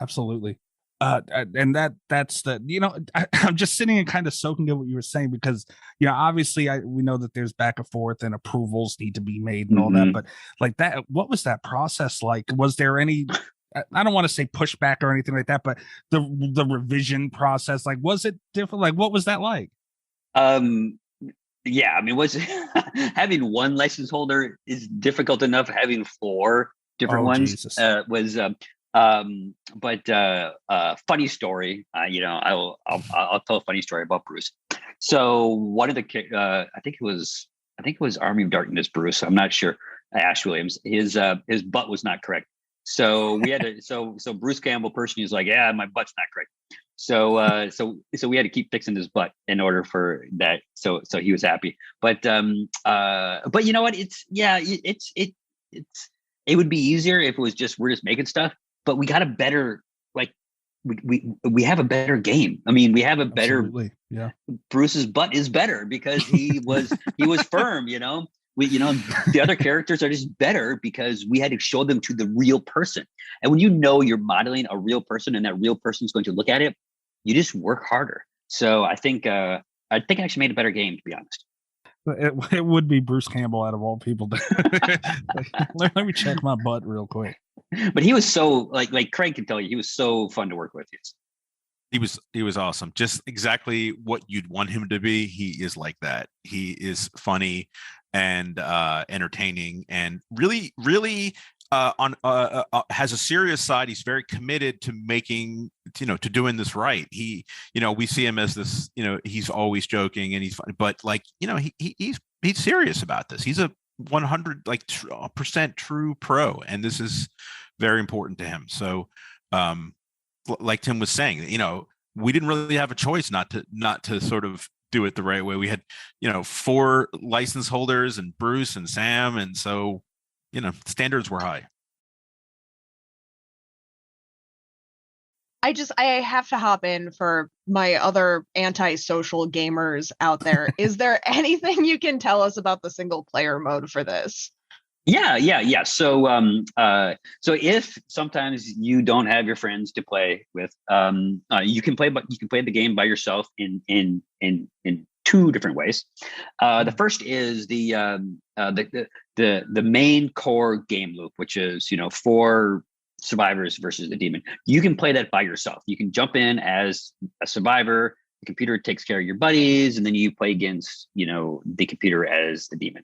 Absolutely. And that's I'm just sitting and kind of soaking in what you were saying, because obviously we know that there's back and forth and approvals need to be made and all that, but like that, what was that process like? Was there any, I don't want to say pushback or anything like that, but the revision process, like, was it different? Like, what was that like? Yeah, I mean, having one license holder is difficult enough. Having 4 different ones was funny story. I'll tell a funny story about Bruce. So one of the I think it was Army of Darkness Bruce. I'm not sure. Ash Williams. His butt was not correct. So we had to. So Bruce Campbell personally is like, yeah, my butt's not correct. So we had to keep fixing his butt in order for that. So he was happy. But you know what? It would be easier if it was just we're just making stuff. But we got a better, like, we have a better game. I mean, we have a better. Absolutely. Yeah. Bruce's butt is better because he was firm. The other characters are just better because we had to show them to the real person. And when you're modeling a real person and that real person is going to look at it, you just work harder. So I think I actually made a better game, to be honest. It would be Bruce Campbell out of all people. Let me check my butt real quick. But he was so like Craig can tell you, he was so fun to work with. He was awesome. Just exactly what you'd want him to be. He is like that. He is funny and entertaining, and really, really has a serious side. He's very committed to making, to doing this right. He, we see him as this, he's always joking and he's funny, but he's serious about this. He's a 100% true pro, and this is very important to him. So, like Tim was saying, we didn't really have a choice not to sort of do it the right way. We had, 4 license holders and Bruce and Sam, and so, standards were high. I have to hop in for my other anti-social gamers out there. Is there anything you can tell us about the single player mode for this? Yeah. So if sometimes you don't have your friends to play with, you can play the game by yourself in 2 different ways. The first is the main core game loop, which is 4 survivors versus the demon. You can play that by yourself. You can jump in as a survivor. The computer takes care of your buddies, and then you play against the computer as the demon.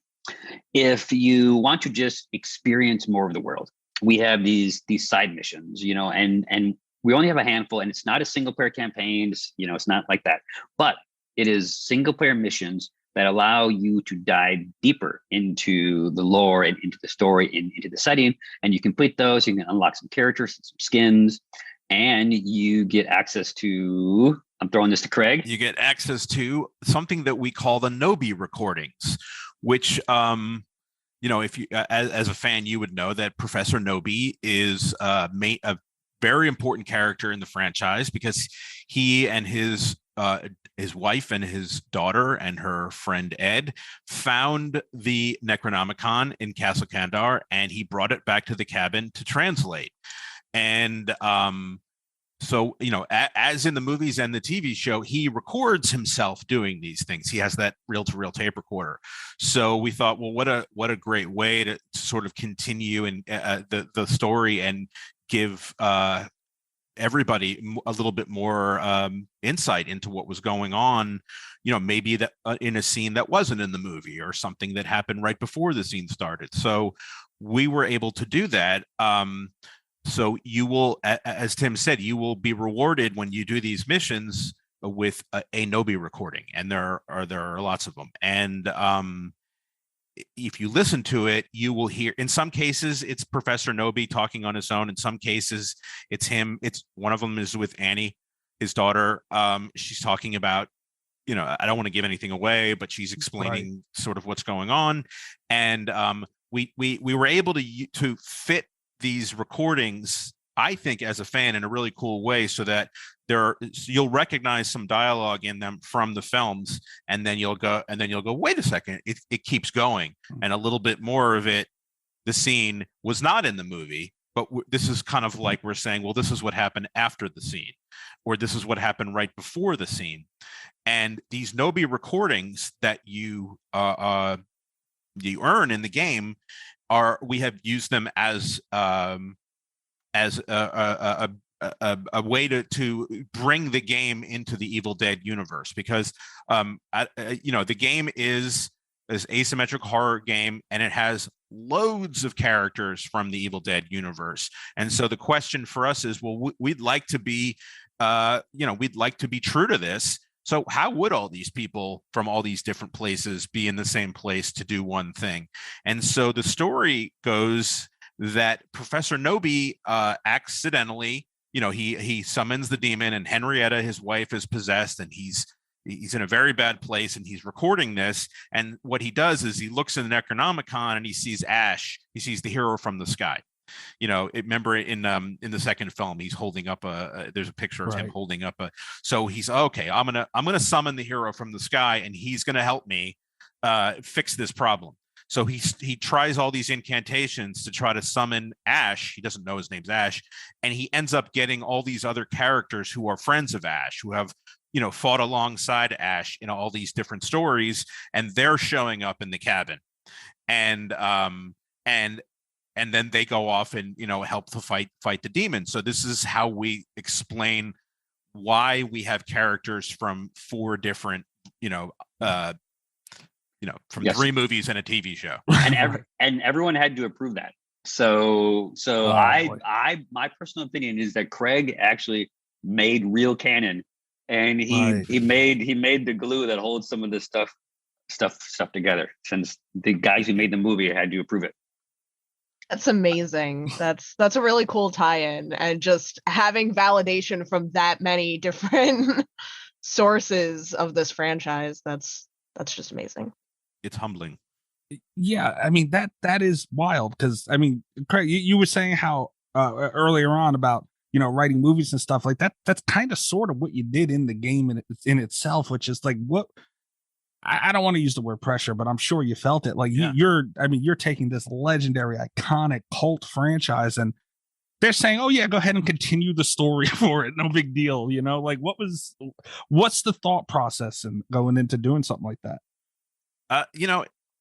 If you want to just experience more of the world, we have these side missions, and we only have a handful, and it's not a single player campaign. It's not like that, but it is single player missions that allow you to dive deeper into the lore and into the story and into the setting. And you complete those, you can unlock some characters, some skins, and you get access to, I'm throwing this to Craig. You get access to something that we call the Nobi recordings, which, if you, as a fan, you would know that Professor Nobi is a very important character in the franchise, because he and his wife and his daughter and her friend Ed found the Necronomicon in Castle Kandar, and he brought it back to the cabin to translate. And so, as in the movies and the TV show, he records himself doing these things. He has that reel-to-reel tape recorder. So we thought, well, what a great way to sort of continue and the story and give everybody a little bit more insight into what was going on, maybe that in a scene that wasn't in the movie, or something that happened right before the scene started. So we were able to do that. So you will, as Tim said, you will be rewarded when you do these missions with a Nobi recording, and there are lots of them. And if you listen to it, you will hear, in some cases, it's Professor Nobi talking on his own. In some cases, it's him. It's one of them is with Annie, his daughter. She's talking about, I don't want to give anything away, but she's explaining sort of what's going on, and we were able to fit these recordings, I think, as a fan, in a really cool way, so that you'll recognize some dialogue in them from the films, and then you'll go, wait a second, it keeps going, and a little bit more of it, the scene was not in the movie, but this is kind of like we're saying, well, this is what happened after the scene, or this is what happened right before the scene. And these Nobi recordings that you earn in the game we have used them as a way to bring the game into the Evil Dead universe, because the game is asymmetric horror game, and it has loads of characters from the Evil Dead universe. And so the question for us is, well, we'd like to be true to this. So how would all these people from all these different places be in the same place to do one thing? And so the story goes that Professor Nobi accidentally, he summons the demon, and Henrietta, his wife, is possessed, and he's in a very bad place, and he's recording this. And what he does is he looks in the Necronomicon, and he sees Ash. He sees the hero from the sky. Remember in the second film, he's holding up there's a picture of him holding up so he's okay, I'm gonna summon the hero from the sky, and he's gonna help me fix this problem. So he tries all these incantations to try to summon Ash. He doesn't know his name's Ash, and he ends up getting all these other characters who are friends of Ash, who have fought alongside Ash in all these different stories, and they're showing up in the cabin, and then they go off and help to fight the demon. So this is how we explain why we have characters from 4 different three movies and a TV show, and everyone had to approve that. So my personal opinion is that Craig actually made real canon, and he made the glue that holds some of this stuff together, since the guys who made the movie had to approve it. That's amazing. That's a really cool tie-in, and just having validation from that many different sources of this franchise. That's just amazing. It's humbling. Yeah, I mean that is wild, because I mean, Craig, you were saying how earlier on about writing movies and stuff like that. That's kind of sort of what you did in the game in itself, which is like what. I don't want to use the word pressure, but I'm sure you felt it. Like you're taking this legendary, iconic cult franchise, and they're saying, "Oh yeah, go ahead and continue the story for it. No big deal." Like what's the thought process in going into doing something like that?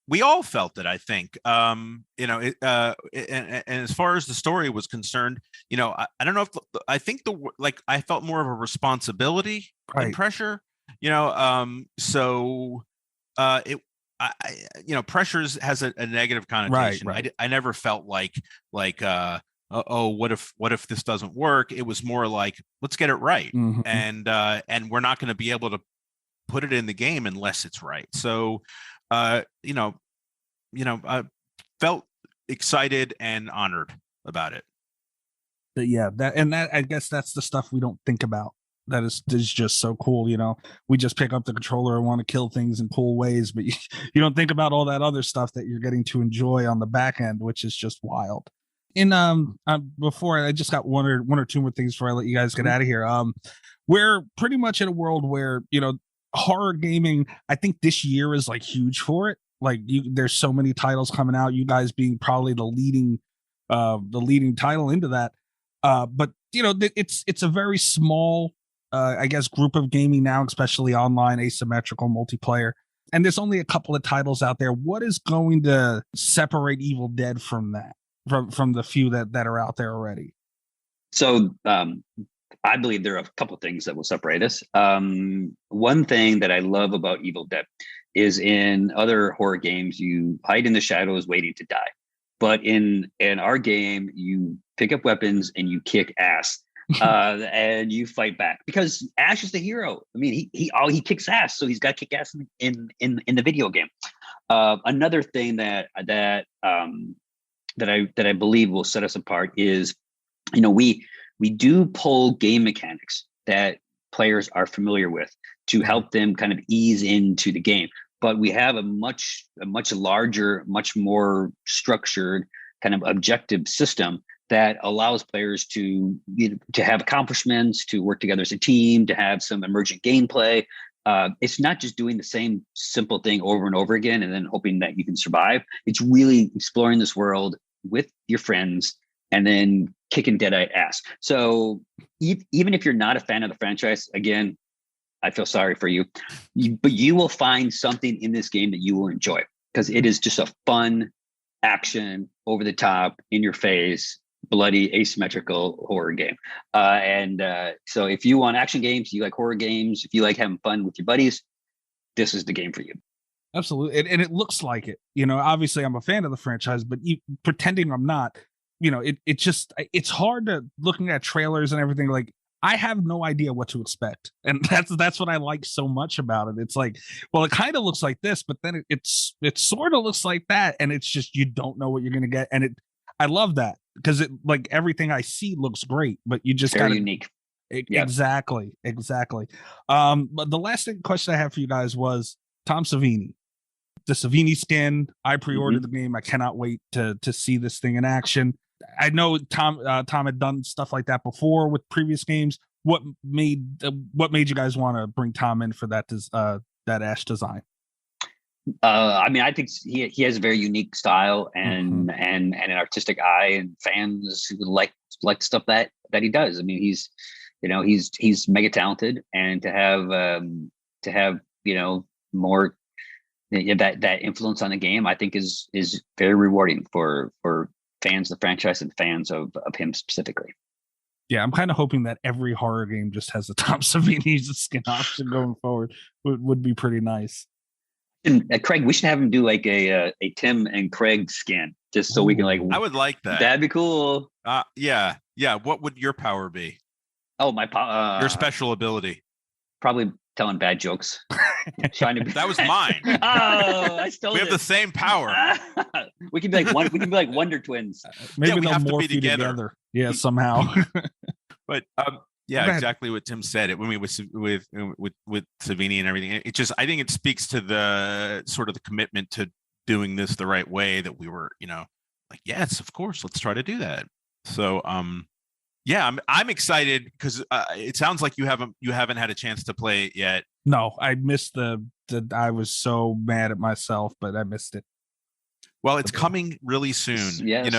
We all felt it, I think. And as far as the story was concerned, I don't know if I think I felt more of a responsibility and pressure. Pressures has a negative connotation. Right. I never felt like what if this doesn't work? It was more like, let's get it right. Mm-hmm. And we're not going to be able to put it in the game unless it's right. So I felt excited and honored about it. But yeah, that I guess that's the stuff we don't think about. That is just so cool. We just pick up the controller and want to kill things in cool ways, but you don't think about all that other stuff that you're getting to enjoy on the back end, which is just wild. Before I just got one or two more things before I let you guys get out of here. We're pretty much in a world where horror gaming, I think this year is like huge for it. Like there's so many titles coming out, you guys being probably the leading title into that. But it's a very small I guess group of gaming now, especially online, asymmetrical multiplayer. And there's only a couple of titles out there. What is going to separate Evil Dead from that, from the few that are out there already? So I believe there are a couple of things that will separate us. One thing that I love about Evil Dead is in other horror games, you hide in the shadows waiting to die. But in our game, you pick up weapons and you kick ass. And you fight back, because Ash is the hero. I mean, he kicks ass, so he's got to kick ass in the video game. Another thing that I believe will set us apart is, we do pull game mechanics that players are familiar with to help them kind of ease into the game. But we have a much larger, much more structured kind of objective system that allows players to have accomplishments, to work together as a team, to have some emergent gameplay. It's not just doing the same simple thing over and over again and then hoping that you can survive. It's really exploring this world with your friends and then kicking dead-eye ass. So even if you're not a fan of the franchise, again, I feel sorry for you, but you will find something in this game that you will enjoy because it is just a fun action, over the top, in your face, bloody, asymmetrical horror game. So if you want action games, you like horror games, if you like having fun with your buddies, this is the game for you. Absolutely. And it looks like it. Obviously I'm a fan of the franchise, but pretending I'm not, it's hard to looking at trailers and everything. Like, I have no idea what to expect. And that's what I like so much about it. It's like, well, it kind of looks like this, but then it sort of looks like that. And it's just, you don't know what you're going to get. And I love that because it, like, everything I see looks great, but you just got unique. Exactly. But the last question I have for you guys was Tom Savini. The Savini skin. I pre-ordered the game. I cannot wait to see this thing in action. I know Tom had done stuff like that before with previous games. What made you guys want to bring Tom in for that Ash design? I mean, I think he has a very unique style and an artistic eye, and fans like stuff that he does. I mean, he's mega talented, and to have more that influence on the game, I think is very rewarding for fans of the franchise and fans of him specifically. Yeah, I'm kind of hoping that every horror game just has a Tom Savini skin option going forward. Would be pretty nice. And Craig, we should have him do like a Tim and Craig skin, just so we can like. I would like that. That'd be cool. Yeah. What would your power be? Oh, my power. Your special ability. Probably telling bad jokes. Trying to. That was mine. Oh, I stole it. We have the same power. We can be like Wonder Twins. Maybe we have to morph be together. Yeah, somehow. But yeah, exactly what Tim said. It with Savini and everything. It just, I think it speaks to the sort of the commitment to doing this the right way that we were, like, yes, of course, let's try to do that. So, yeah, I'm excited because it sounds like you haven't had a chance to play it yet. No, I missed I was so mad at myself, but I missed it. Well, it's coming really soon. Yes.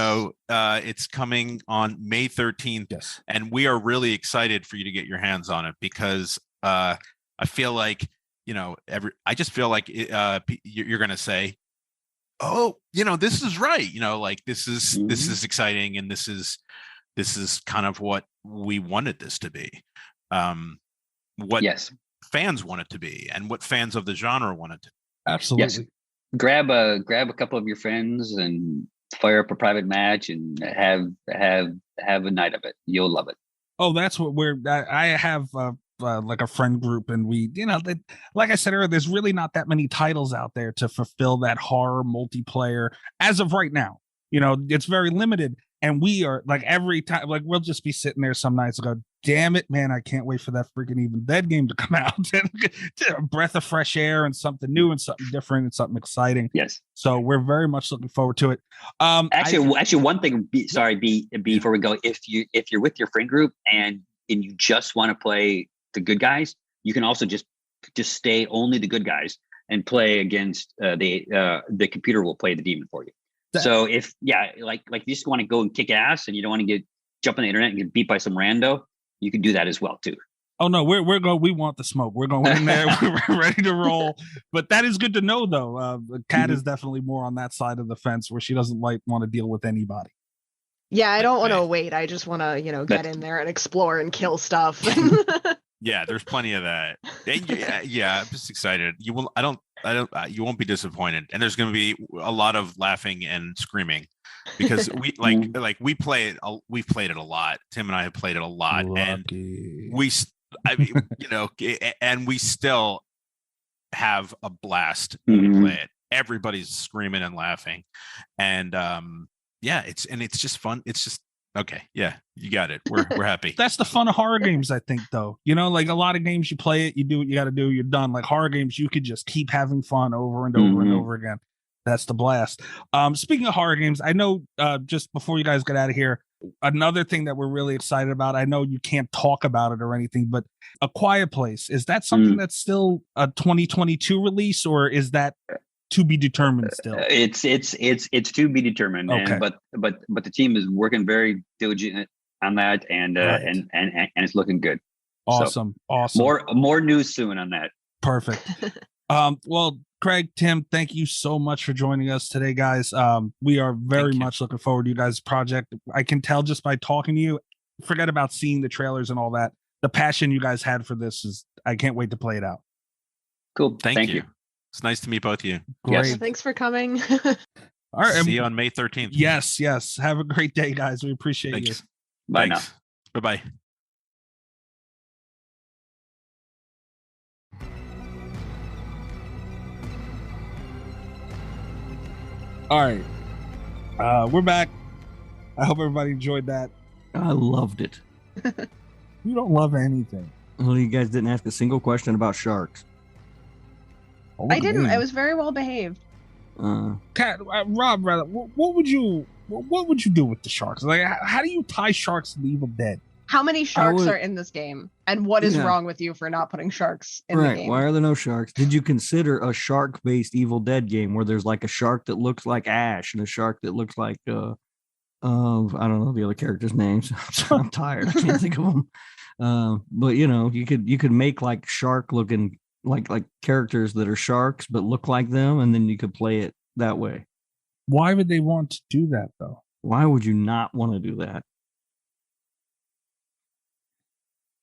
It's coming on May 13th. Yes. And we are really excited for you to get your hands on it because I feel like, I just feel like you're going to say, oh, this is right. Like this is exciting. And this is kind of what we wanted this to be. What fans want it to be and what fans of the genre want it to be. Absolutely. Yes. Grab a couple of your friends and fire up a private match and have a night of it. You'll love it. Oh, that's what I have like a friend group, and we, like I said earlier, there's really not that many titles out there to fulfill that horror multiplayer as of right now. It's very limited. And we are like every time, like we'll just be sitting there some nights and go, damn it, man, I can't wait for that freaking Even Dead game to come out. A breath of fresh air and something new and something different and something exciting. Yes. So we're very much looking forward to it. Actually, one thing, before we go, if you're with your friend group and you just want to play the good guys, you can also just stay only the good guys and play against the computer will play the demon for you. So if like you just want to go and kick ass and you don't want to jump on the internet and get beat by some rando, you can do that as well too. Oh no, we're going. We want the smoke. We're going in there. We're ready to roll. But that is good to know, though. Kat is definitely more on that side of the fence where she doesn't want to deal with anybody. Yeah, I don't want to wait. I just want to get in there and explore and kill stuff. Yeah, there's plenty of that. Yeah, I'm just excited. You will. You won't be disappointed, and there's going to be a lot of laughing and screaming because we we've played it a lot. Tim and I have played it a lot. Lucky. And we still have a blast when we play it. Everybody's screaming and laughing, and it's just fun. It's just Okay, yeah, you got it. We're happy. That's the fun of horror games, I think, though. You know, like a lot of games, you play it, you do what you got to do, you're done. Like horror games, you could just keep having fun over and over and over again. That's the blast. Speaking of horror games, I know just before you guys get out of here, another thing that we're really excited about, I know you can't talk about it or anything, but A Quiet Place, is that something that's still a 2022 release, or is that to be determined still? It's to be determined. Okay. But the team is working very diligent on that, and and it's looking good. Awesome. So, awesome. More news soon on that. Perfect. Well, Craig, Tim, thank you so much for joining us today, guys. We are very much looking forward to you guys' project. I can tell just by talking to you, forget about seeing the trailers and all that. The passion you guys had for this is, I can't wait to play it out. Cool. Thank you. It's nice to meet both of you. Great. Yes, thanks for coming. All right. See you on May 13th. Yes. Have a great day, guys. We appreciate Thanks. you. Bye now. Bye-bye. All right. We're back. I hope everybody enjoyed that. I loved it. You don't love anything. Well, you guys didn't ask a single question about sharks. Oh, I didn't. man. I was very well behaved. Kat, Rob, rather, what would you do with the sharks? Like, how do you tie sharks to the Evil Dead? How many sharks are in this game? And what is wrong with you for not putting sharks in the game? Why are there no sharks? Did you consider a shark-based Evil Dead game where there's like a shark that looks like Ash and a shark that looks like I don't know the other characters' names. I'm tired. I can't think of them. But you know, you could make like shark looking like characters that are sharks but look like them, and then you could play it that way. Why would they want to do that though? Why would you not want to do that?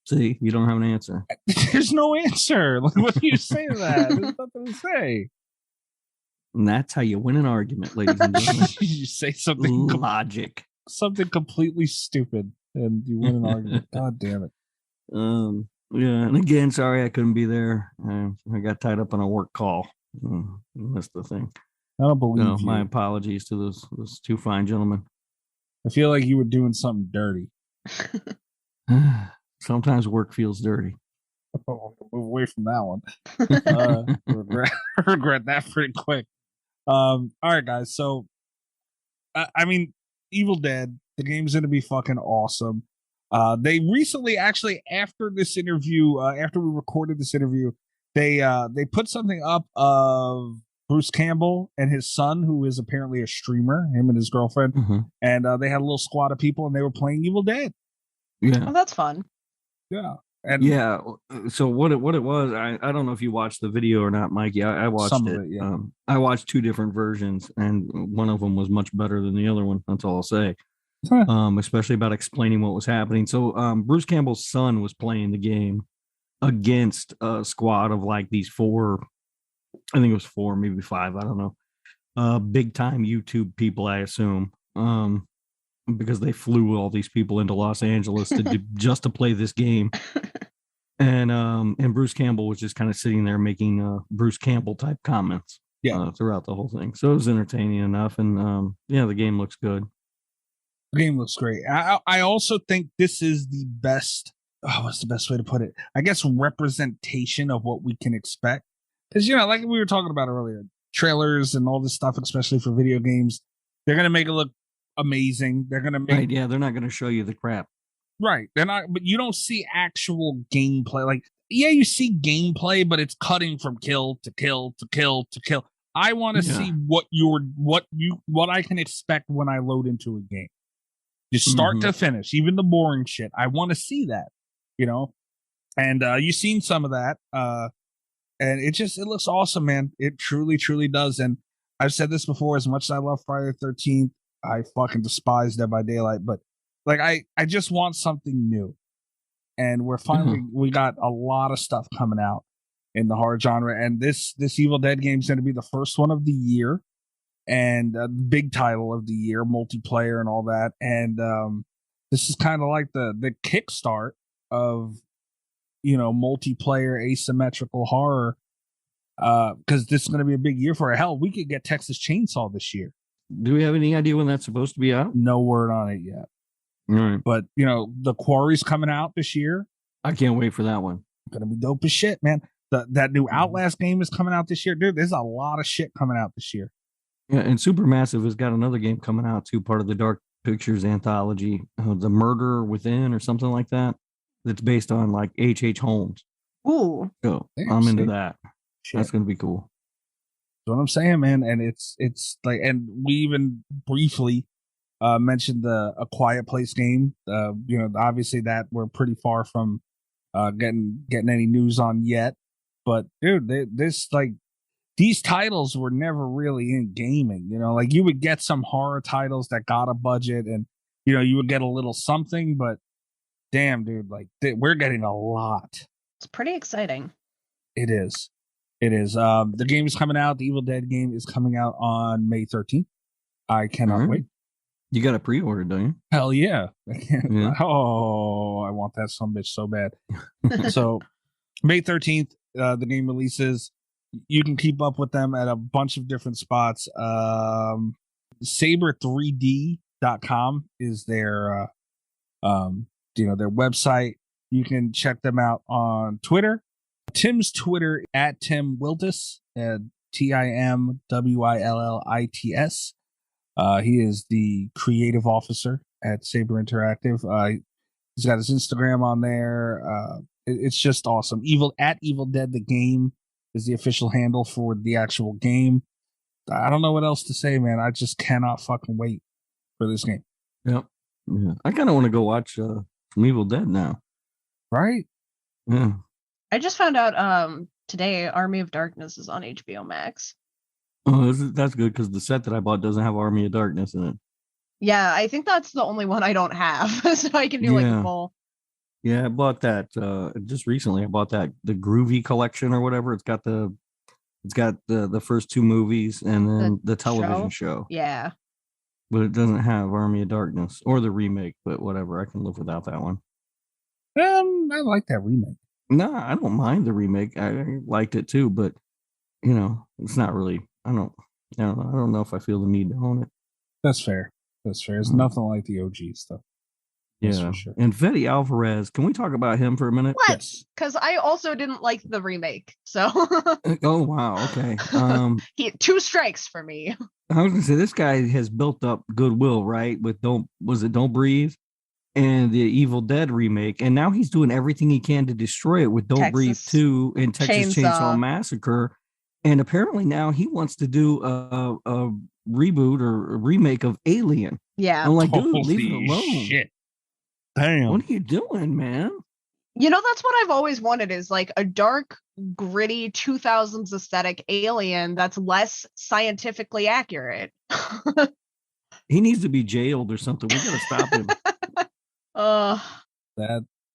See, you don't have an answer. There's no answer. Like, what do you say to that? There's nothing to say. And that's how you win an argument, ladies and gentlemen. You say something logic, something completely stupid, and you win an argument. God damn it. Yeah, and again, sorry I couldn't be there. I got tied up on a work call. Missed the thing. I don't believe you. My apologies to those two fine gentlemen. I feel like you were doing something dirty. Sometimes work feels dirty. Oh, move away from that one. Regret that pretty quick. All right, guys. So, I mean, Evil Dead, the game's going to be fucking awesome. They recently, actually, after this interview, after we recorded this interview, they put something up of Bruce Campbell and his son, who is apparently a streamer, him and his girlfriend, and they had a little squad of people, and they were playing Evil Dead. Yeah, oh, that's fun. Yeah. And yeah. So what it was, I don't know if you watched the video or not, Mikey. I watched some it. of it, yeah. I watched two different versions, and one of them was much better than the other one. That's all I'll say. Especially about explaining what was happening. So Bruce Campbell's son was playing the game against a squad of like these four, I think it was four, maybe five, I don't know. Big time YouTube people, I assume. Because they flew all these people into Los Angeles just to play this game. And Bruce Campbell was just kind of sitting there making Bruce Campbell type comments throughout the whole thing. So it was entertaining enough. And the game looks good. The game looks great. I also think this is the best, what's the best way to put it? I guess representation of what we can expect. Because, like we were talking about earlier, trailers and all this stuff, especially for video games, they're going to make it look amazing. They're going to make... Right, yeah, they're not going to show you the crap. Right. They're not, but you don't see actual gameplay. Like, yeah, you see gameplay, but it's cutting from kill to kill to kill to kill. I want to see what I can expect when I load into a game. Just start to finish, even the boring shit. I want to see that, and you've seen some of that. And it looks awesome, man. It truly, truly does. And I've said this before, as much as I love Friday the 13th, I fucking despise Dead by Daylight, but like, I just want something new. And we're finally, we got a lot of stuff coming out in the horror genre. And this Evil Dead game is going to be the first one of the year. And big title of the year, multiplayer and all that. And this is kind of like the kickstart of multiplayer asymmetrical horror, because this is going to be a big year for it. Hell, we could get Texas Chainsaw this year. Do we have any idea when that's supposed to be out? No word on it yet. All right. But the Quarry's coming out this year. I can't wait for that one. Gonna be dope as shit, man. That new Outlast game is coming out this year, dude. There's a lot of shit coming out this year. Yeah, and Supermassive has got another game coming out too, part of the Dark Pictures anthology, The Murder Within or something like that. That's based on like H.H. Holmes. Ooh. So Damn, I'm into see? that. Shit. That's gonna be cool. That's what I'm saying, man. And it's like, and we even briefly mentioned A Quiet Place game. Obviously that we're pretty far from getting any news on yet. But dude, these titles were never really in gaming. Like you would get some horror titles that got a budget, and you would get a little something. But damn, dude, like we're getting a lot. It's pretty exciting. It is. The game is coming out. The Evil Dead game is coming out on May 13th. I cannot wait. You got a pre-order, don't you? Hell yeah. Yeah. Oh, I want that sumbitch so bad. So May 13th, the game releases. You can keep up with them at a bunch of different spots. SABER3D.com is their their website. You can check them out on Twitter. Tim's Twitter at Tim Wiltis, TimWillits. He is the creative officer at Saber Interactive. He's got his Instagram on there. It's just awesome. Evil Dead the Game is the official handle for the actual game. I don't know what else to say, man. I just cannot fucking wait for this game. Yep. Yeah. I kind of want to go watch some Evil Dead now. Right? Yeah. I just found out today Army of Darkness is on HBO Max. Oh, that's good because the set that I bought doesn't have Army of Darkness in it. Yeah, I think that's the only one I don't have, so I can do like a full. Yeah, I bought that just recently. I bought that the Groovy collection or whatever. It's got the first two movies and then the television show. Yeah. But it doesn't have Army of Darkness or the remake, but whatever. I can live without that one. I like that remake. No, I don't mind the remake. I liked it too, but it's not really. I don't know if I feel the need to own it. That's fair. It's nothing like the OG stuff. That's Yeah, for sure. and Fede Alvarez. Can we talk about him for a minute? Let's, because I also didn't like the remake. So. Oh wow. Okay. 2 strikes for me. I was gonna say this guy has built up goodwill, right? With Don't Breathe and the Evil Dead remake, and now he's doing everything he can to destroy it with Don't Breathe 2 and Texas Chainsaw Massacre. And apparently now he wants to do a reboot or a remake of Alien. Yeah. I'm like, dude, leave it alone. Shit. Damn. What are you doing, man? That's what I've always wanted is like a dark, gritty 2000s aesthetic Alien that's less scientifically accurate. He needs to be jailed or something. We gotta stop him.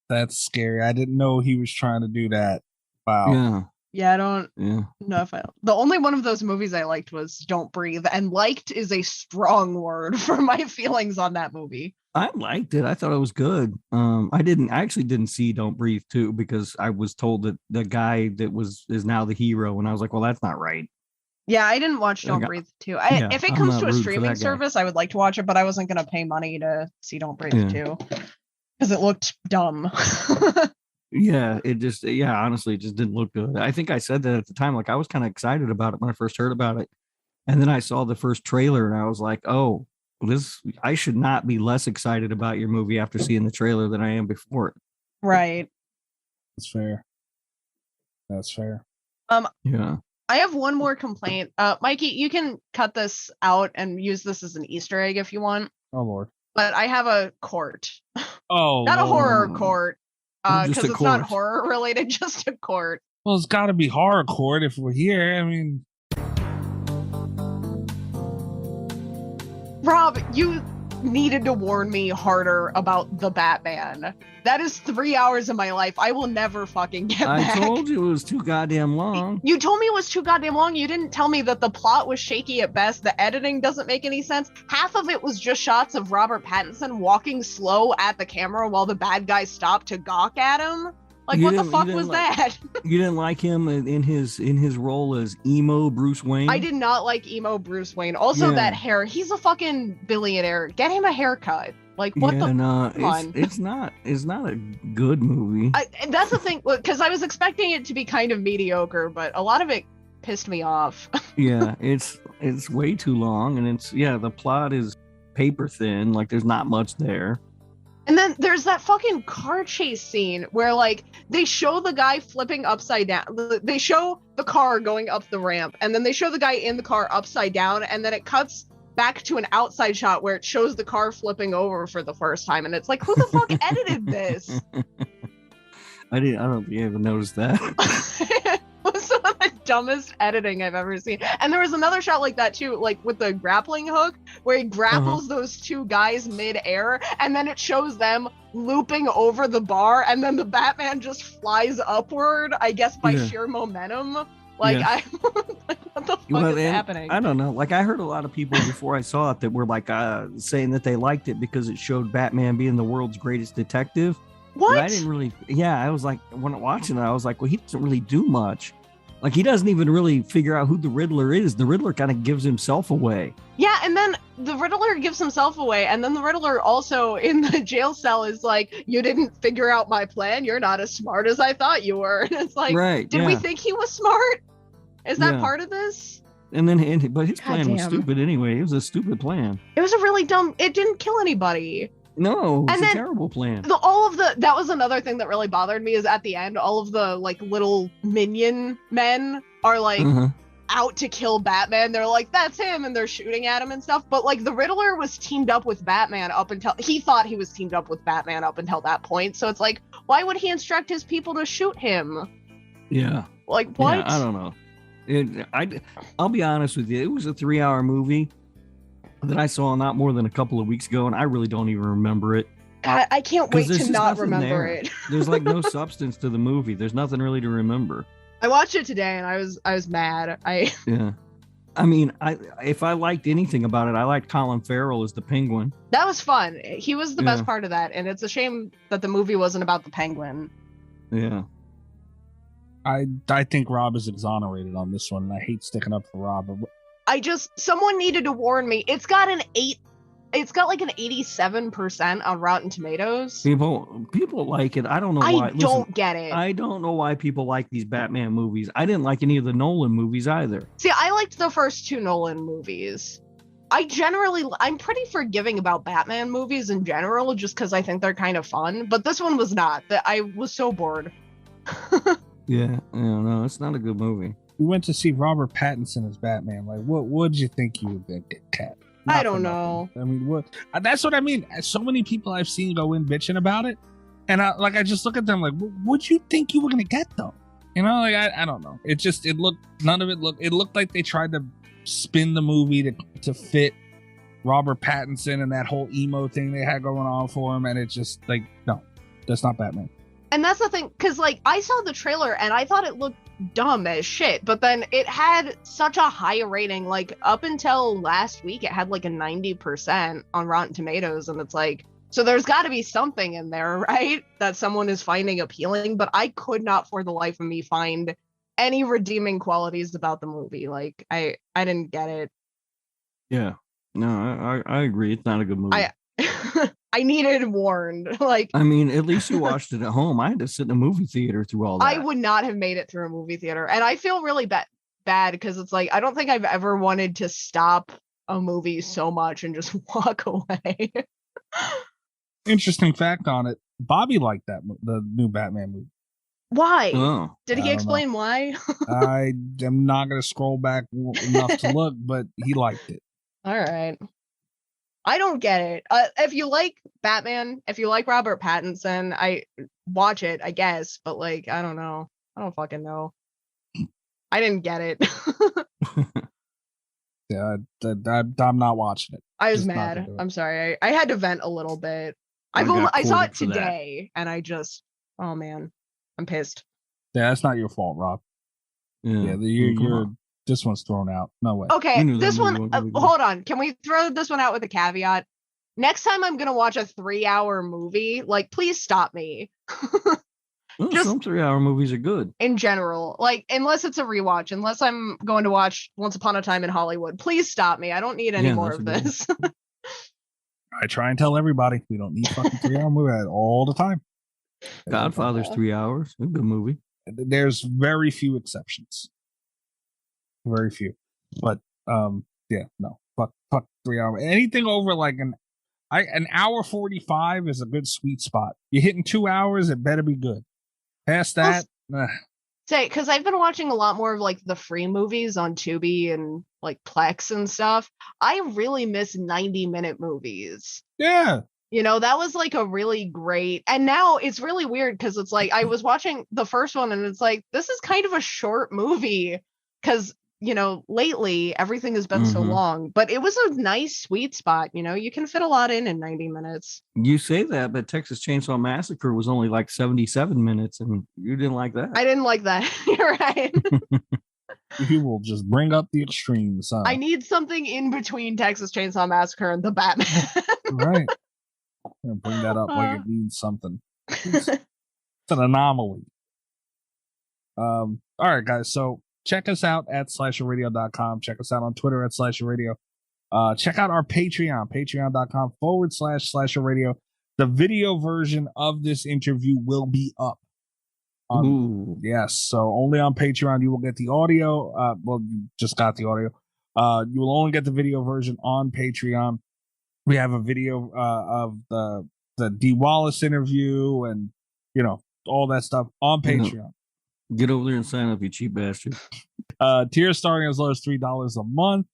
That's scary. I didn't know he was trying to do that. Wow. Yeah, I don't know if the only one of those movies I liked was Don't Breathe, and liked is a strong word for my feelings on that movie. I liked it. I thought it was good. I actually didn't see Don't Breathe 2 because I was told that the guy that is now the hero, and I was like, well, that's not right. Yeah, I didn't watch Don't Breathe 2. If it comes to a streaming service, I would like to watch it, but I wasn't going to pay money to see Don't Breathe 2 because it looked dumb. Yeah, honestly, it just didn't look good. I think I said that at the time. Like, I was kind of excited about it when I first heard about it. And then I saw the first trailer and I was like, oh, I should not be less excited about your movie after seeing the trailer than I am before it. Right. That's fair. Yeah. I have one more complaint. Mikey, you can cut this out and use this as an Easter egg if you want. Oh, Lord. But I have a court. Oh, not Lord. a horror court. Because it's court. not horror related, just a court. Well, it's got to be horror court if we're here. I mean, Rob, you needed to warn me harder about the Batman. That is 3 hours of my life. I will never fucking get back. I told you it was too goddamn long. You told me it was too goddamn long. You didn't tell me that the plot was shaky at best. The editing doesn't make any sense. Half of it was just shots of Robert Pattinson walking slow at the camera while the bad guys stopped to gawk at him. Like, what the fuck was that? You didn't like him in his role as emo Bruce Wayne? I did not like emo Bruce Wayne. Also, that hair. He's a fucking billionaire. Get him a haircut. Like, what yeah, the? no, Come on. it's not a good movie. And that's the thing, because I was expecting it to be kind of mediocre, but a lot of it pissed me off. Yeah, it's way too long, and the plot is paper thin. Like, there's not much there. And then there's that fucking car chase scene where, like, they show the guy flipping upside down. They show the car going up the ramp, and then they show the guy in the car upside down, and then it cuts back to an outside shot where it shows the car flipping over for the first time. And it's like, who the fuck edited this? I don't think I even noticed that. It was some of the dumbest editing I've ever seen. And there was another shot like that too, like with the grappling hook, where he grapples those two guys mid-air, and then it shows them looping over the bar, and then the Batman just flies upward, I guess by sheer momentum. Like, Yeah. like, what the fuck is happening? I don't know. Like, I heard a lot of people before I saw it that were like saying that they liked it because it showed Batman being the world's greatest detective. What? But I didn't really. Yeah, I was like, when watching it, I was like, well, he doesn't really do much. Like, he doesn't even really figure out who the Riddler is. The Riddler kind of gives himself away. Yeah, and then the Riddler gives himself away, and then the Riddler also in the jail cell is like, you didn't figure out my plan, you're not as smart as I thought you were. And it's like, Right, did we yeah. think he was smart? Is that Yeah. part of this? And but his plan was Goddamn. stupid anyway. It was a stupid plan. It was a really dumb, it didn't kill anybody. No, it's And a then terrible plan. That was another thing that really bothered me, is at the end, all of the like little minion men are like out to kill Batman. They're like, that's him, and they're shooting at him and stuff. But like, the Riddler was teamed up with Batman up until he thought he was teamed up with Batman up until that point. So it's like, why would he instruct his people to shoot him? Yeah. Like, what? Yeah, I don't know. I'll be honest with you. It was a 3-hour movie that I saw not more than a couple of weeks ago, and I really don't even remember it. God, I can't 'Cause wait there's to just not nothing remember there. it. There's like no substance to the movie. There's nothing really to remember. I watched it today and I was mad. Yeah. I mean, if I liked anything about it, I liked Colin Farrell as the Penguin. That was fun. He was the best Yeah. part of that, and it's a shame that the movie wasn't about the Penguin. Yeah. I think Rob is exonerated on this one, and I hate sticking up for Rob. But Someone needed to warn me. It's got like an 87% on Rotten Tomatoes. People like it. I don't know why. I don't get it. I don't know why people like these Batman movies. I didn't like any of the Nolan movies either. See, I liked the first two Nolan movies. I'm pretty forgiving about Batman movies in general, just because I think they're kind of fun. But this one was not. I was so bored. Yeah, no, it's not a good movie. we went to see Robert Pattinson as Batman. Like, what did you think you would get, Cat? I don't know. I mean, what? That's what I mean. So many people I've seen go in bitching about it, and I just look at them like, what'd you think you were gonna get though? You know, like I don't know. It looked like they tried to spin the movie to fit Robert Pattinson and that whole emo thing they had going on for him, and it's just like, no, that's not Batman. And that's the thing, because like I saw the trailer and I thought it looked dumb as shit, but then it had such a high rating. Like up until last week, it had like a 90% on Rotten Tomatoes, and it's like, so there's got to be something in there, right? That someone is finding appealing. But I could not, for the life of me, find any redeeming qualities about the movie. Like I didn't get it. Yeah, no, I agree. It's not a good movie. I needed warned. Like, I mean, at least you watched it at home. I had to sit in a movie theater through all that. I would not have made it through a movie theater, and I feel really bad because it's like I don't think I've ever wanted to stop a movie so much and just walk away. Interesting fact on it: Bobby liked the new Batman movie. Why? Oh, Did he explain why? I am not going to scroll back enough to look, but he liked it. All right. I don't get it. If you like Batman, if you like Robert Pattinson, I watch it, I guess. But like, I don't know. I don't fucking know. I didn't get it. Yeah, I'm not watching it. I was Just not mad. gonna do it. I'm sorry. I had to vent a little bit. I got I saw it quoted for that. today, and I just, oh man, I'm pissed. Yeah, that's not your fault, Rob. Yeah, this one's thrown out. No way. Okay, We knew that this movie one. wasn't gonna be good. Hold on. Can we throw this one out with a caveat? Next time I'm gonna watch a 3-hour movie, like, please stop me. Well, just- some 3-hour movies are good. In general, like, unless it's a rewatch, unless I'm going to watch Once Upon a Time in Hollywood, please stop me. I don't need any Yeah, more that's of a good this. I try and tell everybody we don't need fucking 3-hour movie all the time. Godfather's 3 hours. A good movie. There's very few exceptions. Very few. But yeah, no. Fuck 3 hours. Anything over like an hour 45 is a good sweet spot. You're hitting 2 hours, it better be good. Past that, say, because I've been watching a lot more of like the free movies on Tubi and like Plex and stuff. I really miss 90-minute movies. Yeah. You know, that was like a really great, and now it's really weird because it's like I was watching the first one and it's like, this is kind of a short movie because, you know, lately everything has been so long, but it was a nice sweet spot. You know, you can fit a lot in 90 minutes. You say that, but Texas Chainsaw Massacre was only like 77 minutes and you didn't like that. I didn't like that. You're right. You will just bring up the extremes. I need something in between Texas Chainsaw Massacre and the Batman. Right. I'm gonna bring that up like it means something. It's an anomaly. All right, guys. So check us out at slasherradio.com. Check us out on Twitter at slasherradio. Check out our Patreon, patreon.com/slasherradio. The video version of this interview will be up. Yes, so only on Patreon you will get the audio. Well, you just got the audio. You will only get the video version on Patreon. We have a video of the D. Wallace interview and, you know, all that stuff on Patreon. Get over there and sign up, you cheap bastard. Tiers starting as low as $3 a month.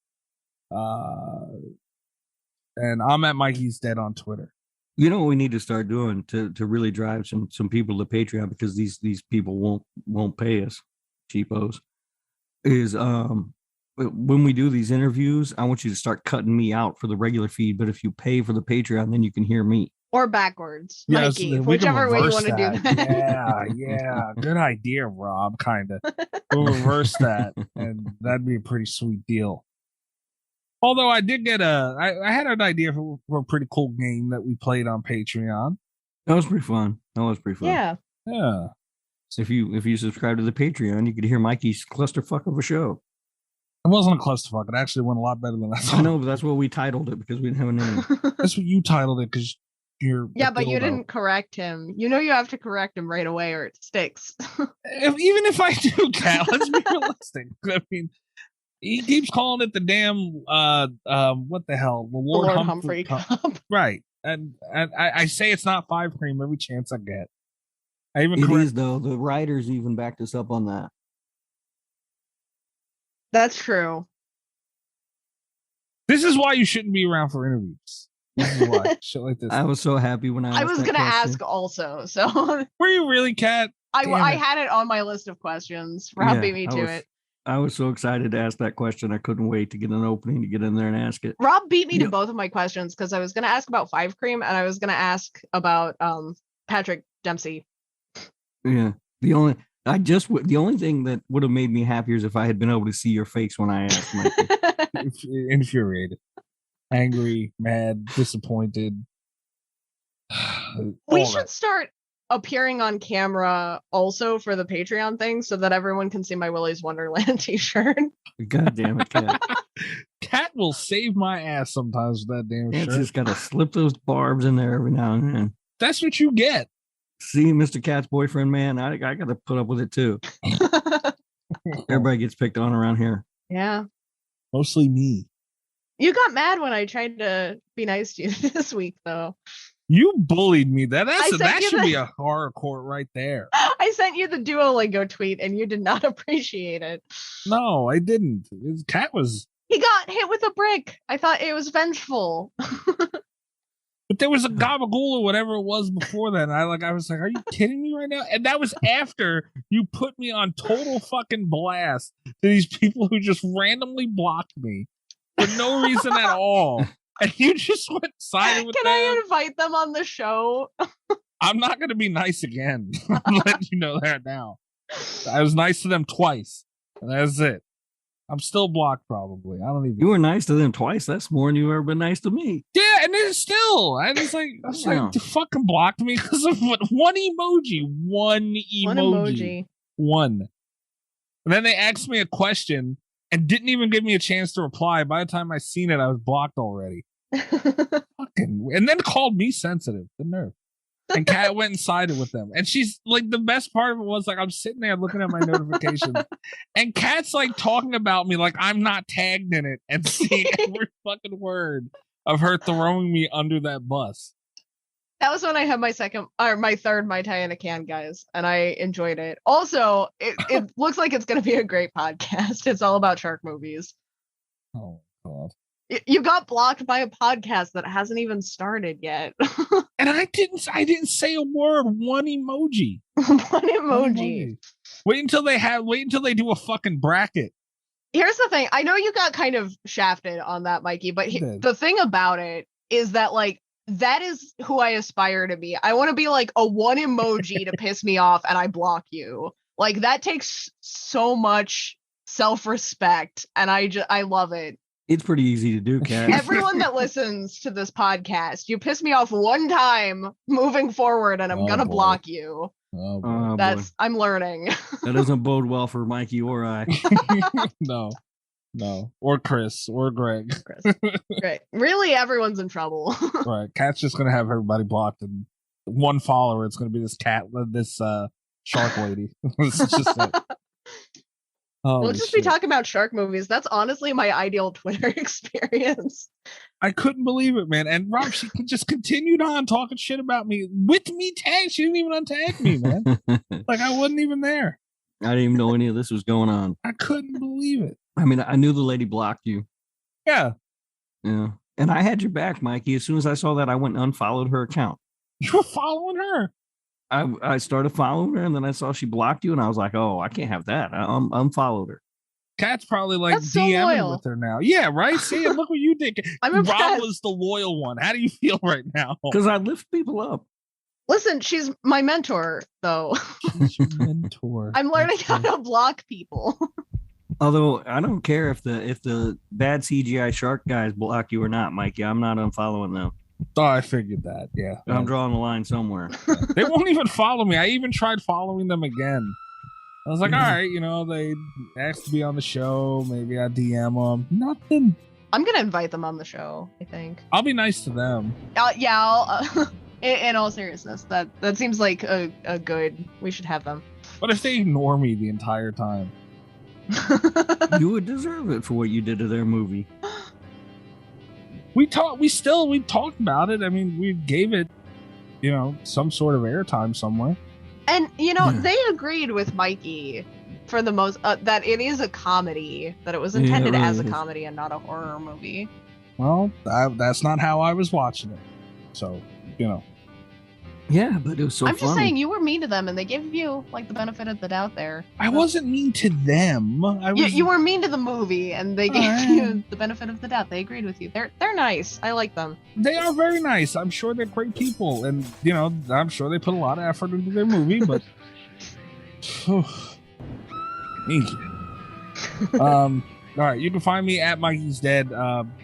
And I'm at Mikey's Dead on Twitter. You know what we need to start doing to really drive some people to Patreon, because these people won't pay us, cheapos, is when we do these interviews, I want you to start cutting me out for the regular feed, but if you pay for the Patreon, then you can hear me. Or backwards, yes, Mikey, whichever way you want to do that. Yeah. Good idea, Rob, kind of. We'll reverse that, and that'd be a pretty sweet deal. Although I did get I had an idea for a pretty cool game that we played on Patreon. That was pretty fun. Yeah. So if you subscribe to the Patreon, you could hear Mikey's clusterfuck of a show. It wasn't a clusterfuck. It actually went a lot better than I thought. I know, but that's what we titled it because we didn't have a name. That's what you titled it because you're. Yeah, but you didn't correct him. You know you have to correct him right away or it sticks. Even if I do, Cal, let's be realistic. I mean, he keeps calling it the damn what the hell, the Lord Humphrey Cup. Right, and I say it's not 5 cream every chance I get. It is though. The writers even backed us up on that. That's true. This is why you shouldn't be around for interviews. This is why. Shit like this. I was so happy when I was going to ask also. So were you really, Kat? I had it on my list of questions. Rob beat me to it. I was so excited to ask that question. I couldn't wait to get an opening to get in there and ask it. Rob beat me to both of my questions because I was going to ask about 5 cream and I was going to ask about Patrick Dempsey. Yeah. The only thing that would have made me happier is if I had been able to see your face when I asked Mikey. Infuriated, angry, mad, disappointed. We should start appearing on camera also for the Patreon thing so that everyone can see my Willy's Wonderland t-shirt. God damn it, Kat. Kat will save my ass sometimes with that damn shirt. It's just got to slip those barbs in there every now and then. That's what you get. See, Mr. Cat's boyfriend, man, I got to put up with it too. Everybody gets picked on around here. Yeah. Mostly me. You got mad when I tried to be nice to you this week, though. You bullied me. That should be a horror court right there. I sent you the Duolingo tweet and you did not appreciate it. No, I didn't. His cat was... He got hit with a brick. I thought it was vengeful. But there was a gabagool or whatever it was before that. And I was like, are you kidding me right now? And that was after you put me on total fucking blast to these people who just randomly blocked me for no reason at all. And you just went silent with them. Can I invite them on the show? I'm not going to be nice again. I'm letting you know that now. I was nice to them twice. And that's it. I'm still blocked, probably. I don't even. You were nice to them twice. That's more than you've ever been nice to me. Yeah, and then still, I was like, you fucking blocked me because of one emoji. One emoji. One. And then they asked me a question and didn't even give me a chance to reply. By the time I seen it, I was blocked already. Fuck fucking, and then called me sensitive. The nerve. And Kat went and sided with them. And she's like, the best part of it was like, I'm sitting there looking at my notifications, and Kat's like talking about me like I'm not tagged in it and seeing every fucking word of her throwing me under that bus. That was when I had my third Mai Tai in a can, guys, and I enjoyed it. Also, it looks like it's going to be a great podcast. It's all about shark movies. Oh, God. You got blocked by a podcast that hasn't even started yet. And I didn't say a word. One emoji. One emoji. Wait until they do a fucking bracket. Here's the thing. I know you got kind of shafted on that, Mikey, but the thing about it is that, like, that is who I aspire to be. I want to be like a one emoji to piss me off and I block you. Like, that takes so much self-respect, and I love it. It's pretty easy to do, Kat. Everyone that listens to this podcast, you piss me off one time moving forward and I'm gonna block you. Oh, I'm learning. That doesn't bode well for Mikey or I. No. Or Chris or Greg. Right. Really, everyone's in trouble. Right. Kat's just gonna have everybody blocked, and one follower, it's gonna be this shark lady. This is just it. We'll just be talking about shark movies. That's honestly my ideal Twitter experience. I couldn't believe it, man. And Rob, she just continued on talking shit about me with me tagged. She didn't even untag me, man. Like, I wasn't even there. I didn't even know any of this was going on. I couldn't believe it. I mean, I knew the lady blocked you. Yeah. Yeah. And I had your back, Mikey. As soon as I saw that, I went and unfollowed her account. You were following her? I started following her, and then I saw she blocked you, and I was like, oh, I can't have that. I unfollowed her. Kat's probably like That's so DMing loyal. with her now. Yeah, right? See, look what you did. I'm impressed. Rob was the loyal one. How do you feel right now? Because I lift people up. Listen, she's my mentor, though. She's your mentor. I'm learning how to block people. Although I don't care if the bad CGI shark guys block you or not, Mikey. I'm not unfollowing them. Oh, I figured that. Yeah. I'm drawing the line somewhere. They won't even follow me. I even tried following them again. I was like, all right, they asked to be on the show. Maybe I DM them. Nothing. I'm going to invite them on the show, I think. I'll be nice to them. I'll in all seriousness, that seems like a good, we should have them. But if they ignore me the entire time? You would deserve it for what you did to their movie. We talked about it. I mean, we gave it, some sort of airtime somewhere. And, they agreed with Mikey for the most, that it is a comedy, that it was intended as a comedy and not a horror movie. Well, that's not how I was watching it. So, Yeah, but it was so I'm funny. just saying, you were mean to them and they gave you, like, the benefit of the doubt there. I wasn't mean to them. You were mean to the movie and they gave you the benefit of the doubt. They agreed with you. They're nice. I like them. They are very nice. I'm sure they're great people. And, I'm sure they put a lot of effort into their movie, but... Thank you. All right, you can find me at Mikey's Dead.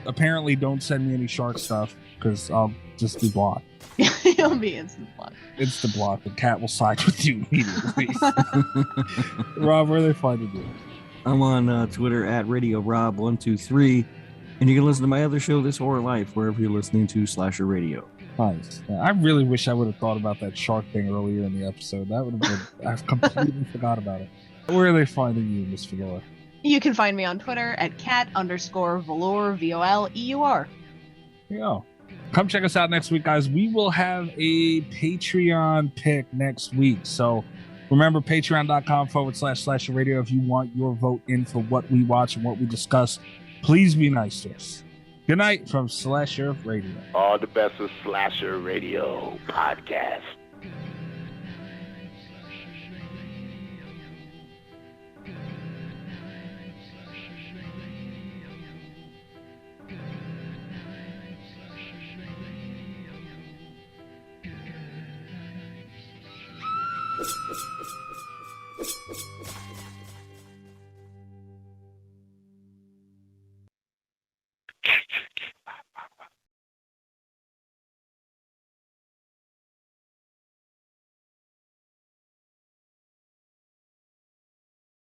Apparently, don't send me any shark stuff, because I'll just be blocked. You'll be instant block. Instant block. The cat will side with you immediately. Rob, where are they finding you? I'm on Twitter at RadioRob123, and you can listen to my other show, This Horror Life, wherever you're listening to Slasher Radio. Nice. Yeah, I really wish I would have thought about that shark thing earlier in the episode. That would have been. I've completely forgot about it. Where are they finding you, Miss Valor? You can find me on Twitter at cat_Valor, VOLEUR. There you go. Come check us out next week, guys. We will have a Patreon pick next week. So remember, patreon.com/Slasher Radio if you want your vote in for what we watch and what we discuss. Please be nice to us. Good night from Slasher Radio. All the best of Slasher Radio podcast. Yes.